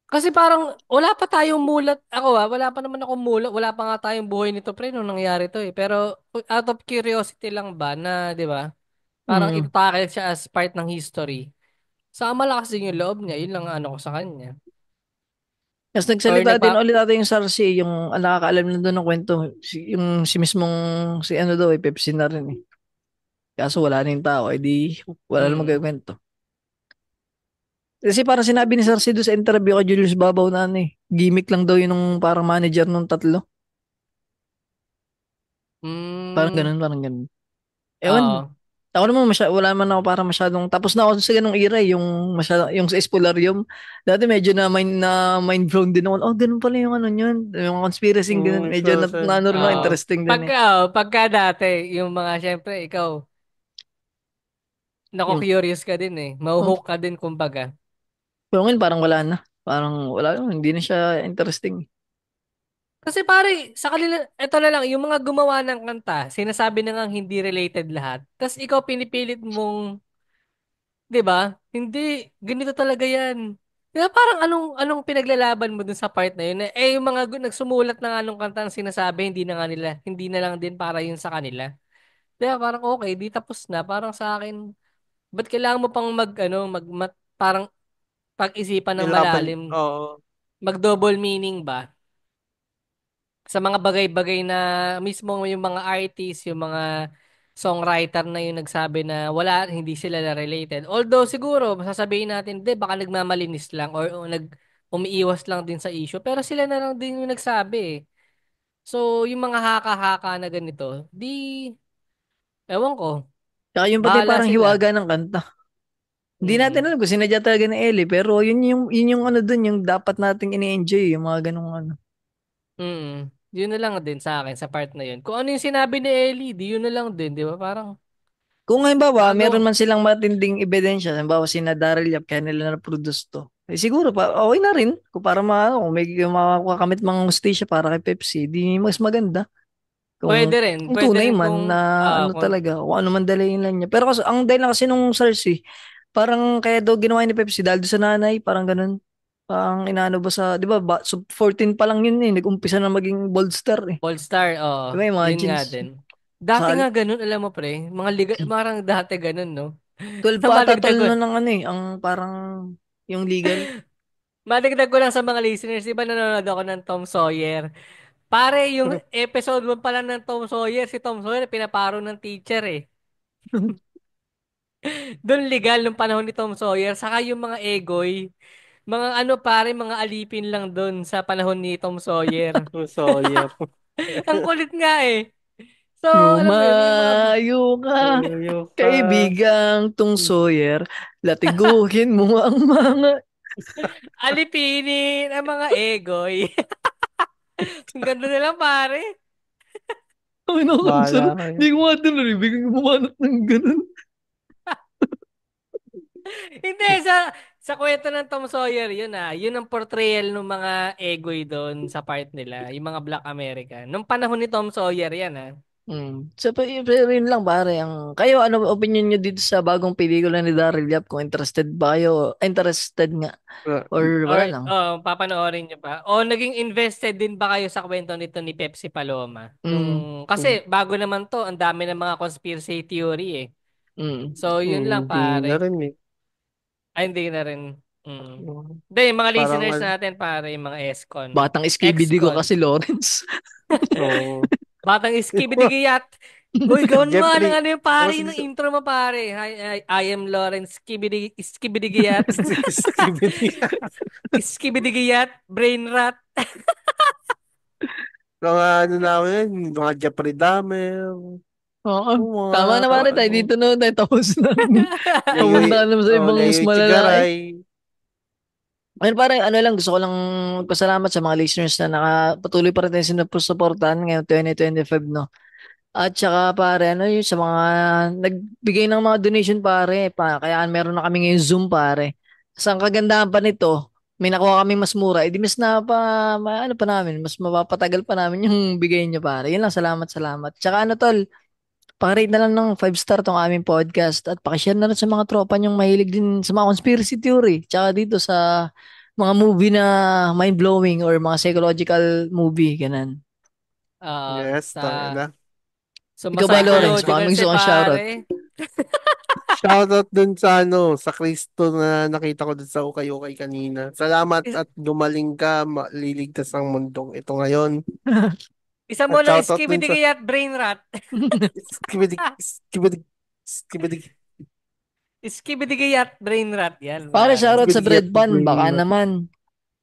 S2: Kasi parang wala pa tayong mulat. Ako wala pa naman akong mulat. Wala pa nga tayong buhay nito pre nung nangyari to eh. Pero out of curiosity lang ba na, 'di ba? Parang
S4: Mm.
S2: itatakil siya as part ng history. Saka malakas din yung loob niya. Yun lang ang ano ko sa kanya.
S4: Tapos
S2: Or
S4: nagsalita din ulit ata yung Sarsi, yung nakakaalam na doon ng kwento. Si mismong, si ano daw, Pepsi na rin eh. Kaso wala na yung tao, edi wala namang
S2: Mm.
S4: magkikwento. Kasi parang sinabi ni Sarsi doon sa interview kay Julius Babaw na ano gimmick lang daw yun nung parang manager nung tatlo.
S2: Mm.
S4: Parang ganun. Ewan,
S2: Oo.
S4: ako naman wala man ako para masyadong, tapos na ako sa ganung era, yung sa Espolarium. Dati medyo na mind blown din ako. Oh, ganun pala yung ano yun. Yung conspiracy, ganun. Medyo
S3: explosion.
S4: ano rin ako,
S2: Oo.
S4: interesting din eh.
S2: Pagka dati, yung mga syempre, ikaw,
S4: Yung,
S2: nako-curious ka din eh.
S4: oh,
S2: Mauhook ka din kumbaga.
S4: pero ngayon parang wala na. Parang wala, hindi na siya interesting.
S2: Kasi pare, sa kanila, eto na lang, yung mga gumawa ng kanta, sinasabi na nga hindi related lahat. Tapos ikaw pinipilit mong, 'di ba? Hindi, ganito talaga 'yan. Kaya parang anong pinaglalaban mo dun sa part na yun? Eh yung mga nagsumulat na nga nung kanta ang sinasabi, hindi na nga nila, hindi na lang din para yun sa kanila. Kaya parang okay, di tapos na. Parang sa akin, ba't kailangan mo pang parang pag-isipan ng
S3: Nilaban,
S2: malalim,
S3: oo.
S2: mag-double meaning ba? Sa mga bagay-bagay na mismo yung mga artist, yung mga songwriter na yung nagsabi na wala, hindi sila na related. Although siguro, masasabihin natin, di, baka nagmamalinis lang or umiiwas lang din sa issue. Pero sila na lang din yung nagsabi eh. So, yung mga haka-haka na ganito, di, ewan ko,
S4: Kaya yung pati
S2: bahala
S4: parang
S2: sila.
S4: hiwaga ng kanta. Hindi natin
S2: Mm.
S4: alam kung sinadya talaga ni Ellie, pero yun yung ano dun, yung dapat nating ini-enjoy, yung mga ganung ano.
S2: Mm. Yun na lang din sa akin, sa part na yun. Kung ano yung sinabi ni Ellie, di yun na lang din, di ba? Parang,
S4: Kung halimbawa, meron
S2: nakagawa.
S4: man silang matinding ebidensya, halimbawa sina Daryl Yap, kaya nila na-produce to. Eh siguro pa, okay na rin. Kung may makakamit mga hustisya para kay Pepsi, di mas maganda. Kung,
S2: Pwede rin.
S4: kung
S2: Pwede
S4: tunay
S2: rin
S4: man
S2: kung,
S4: na ano
S2: kung
S4: talaga, kung ano man dalayin lang niya. Pero kasi, ang dahil lang kasi nung SARS parang kaya daw ginawa ni Pepsi dahil doon sa nanay, parang ganun. Parang inaano ba sa, di ba, 14 pa lang yun eh, nag-umpisa na maging bold star eh.
S2: All-Star, oo.
S4: Di ba,
S2: Yun nga
S4: imagines?
S2: din. Dati
S4: Sa
S2: nga ganun, alam mo pre. Parang dati ganun, no?
S4: 12
S2: Sa
S4: pa ata tol
S2: madagdag ko,
S4: na ng ano ang parang, yung legal.
S2: madagdag ko lang sa mga listeners, di ba nanonood ako ng Tom Sawyer? Pare, yung episode 1 pa lang ng Tom Sawyer, si Tom Sawyer, pinaparo ng teacher eh. Doon legal nung panahon ni Tom Sawyer, saka yung mga egoy, mga ano pare, mga alipin lang doon sa panahon ni Tom Sawyer.
S3: So, yeah.
S2: Ang kulit nga eh. So, alam mo yun, yung mga
S4: Lumayo ka,
S3: Tuyo ka.
S4: kaibigang Tung Sawyer, latiguhin mo ang mga...
S2: alipinin, ang mga egoy. Ang ganda nila pare.
S4: Ay, nakakang
S3: Bahala
S4: sarap.
S3: kayo.
S4: Hindi ko nga din naribig yung bumanat ng ganun.
S2: Hindi, sa kwento ng Tom Sawyer, yun ah. Yun ang portrayal ng mga egoy doon sa part nila. Yung mga Black American. Nung panahon ni Tom Sawyer yan ah.
S4: Pero yun lang pare, kayo ano opinion nyo dito sa bagong pelikula ni Daryl Yap kung interested ba kayo? Interested nga or
S2: Or,
S4: wala lang?
S2: papanoorin nyo pa. O, naging invested din ba kayo sa kwento nito ni Pepsi Paloma?
S4: Mm,
S2: Kasi, bago naman to, ang dami ng mga conspiracy theory eh.
S4: mm.
S2: So, yun lang
S3: Hindi na
S2: pare.
S3: rin eh.
S2: Ay, hindi na rin. Hindi, yung mga
S3: Parang,
S2: listeners natin pare, yung mga ESCON.
S4: Batang skibidi ko
S2: EXCON.
S4: kasi Lawrence.
S3: oo.
S2: Batang iskibidigiyat. Uy, gawin mo
S3: Jeffrey,
S2: ano yung pare,
S3: ano
S2: ng intro mo pare. I am Lawrence Skibidigiyat.
S3: Skibidi.
S2: Skibidigiyat, brain rot.
S3: Mga ano namin, mga Jeffrey Dahmer.
S4: Oo.
S3: Mga
S4: Tama na pare, tayo
S3: ano,
S4: dito na tayo tapos na.
S3: Leo,
S4: Pumunta ka naman sa ibang
S3: Leo
S4: mas malalaki.
S3: Chigaray.
S4: Ayun pare, ano lang, gusto ko lang magpasalamat sa mga listeners na patuloy pa rin tayo sinuportahan ngayong 2025, no? At saka pare, ano yun, sa mga nagbigay ng mga donation pare, kaya meron na kami ngayon Zoom pare. Sa ang kagandahan pa nito, may nakuha kami mas mura, edi mas ano pa namin, mas mapapatagal pa namin yung bigay niyo pare. Yun lang, salamat, salamat. Tsaka ano tol, pakirate na lang ng 5 star tong aming podcast at pakishare na rin sa mga tropa niyong mahilig din sa mga conspiracy theory. Tsaka dito sa mga movie na mind-blowing or mga psychological movie, ganun.
S3: Yes, tayo
S2: Sa
S3: na.
S4: Ikaw ba, Lawrence? Baka
S2: psychological
S4: may
S2: si
S4: gusto kang shoutout.
S2: pare.
S3: Shoutout dun sa sa Kristo na nakita ko dun sa ukay-ukay kanina. Salamat at gumaling ka, maliligtas ang mundong ito ngayon.
S2: Isa mo
S3: At
S2: lang
S3: shoutout dun sa
S2: Skibidigiyat, brain rot.
S3: skibidig.
S2: Skibidigiyat, brain rot. Yan,
S4: Pare,
S2: pare.
S4: shoutout sa
S3: Skibidig
S4: bread pan.
S3: brain
S4: Baka
S3: rot.
S4: naman.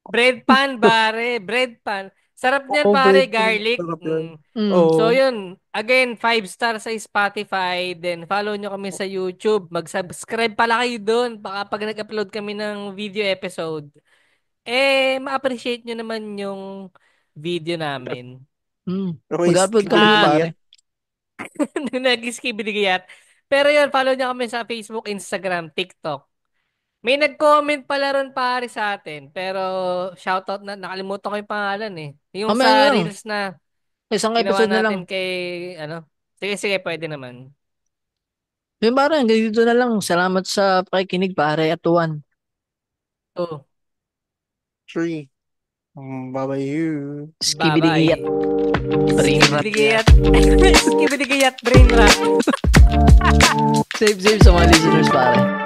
S2: Bread pan, pare. Bread pan. Sarap niyan,
S3: Oo,
S2: pare.
S3: bread pan.
S2: Garlic.
S3: Sarap yan.
S2: So,
S3: Oo.
S2: yun. Again, 5 star sa Spotify. Then, follow nyo kami sa YouTube. Mag-subscribe pala kayo doon. Baka pag nag-upload kami ng video episode, ma-appreciate nyo naman yung video namin.
S3: Okay,
S4: Mag-upload kami,
S3: skibidig.
S4: pare.
S2: Nag-skibidikiyat. Pero yun, follow nyo kami sa Facebook, Instagram, TikTok. May nag-comment pala ron pare sa atin. Pero shoutout na, nakalimutan ko yung pangalan eh. Yung
S4: Mamaya na
S2: sa
S4: lang.
S2: reels na
S4: Isang
S2: ginawa
S4: episode na lang.
S2: natin kay, ano. Sige, sige, pwede naman.
S4: Yun, pare, hanggang dito na lang. Salamat sa pakikinig, pare, at tuwan.
S2: Oh,
S3: 3. Bye-bye you.
S2: bye-bye.
S4: Skibidi-giyat. Brain rot.
S2: Skibidikiyat. Skibidikiyat, brain rot.
S4: Save sa mga listeners, pare.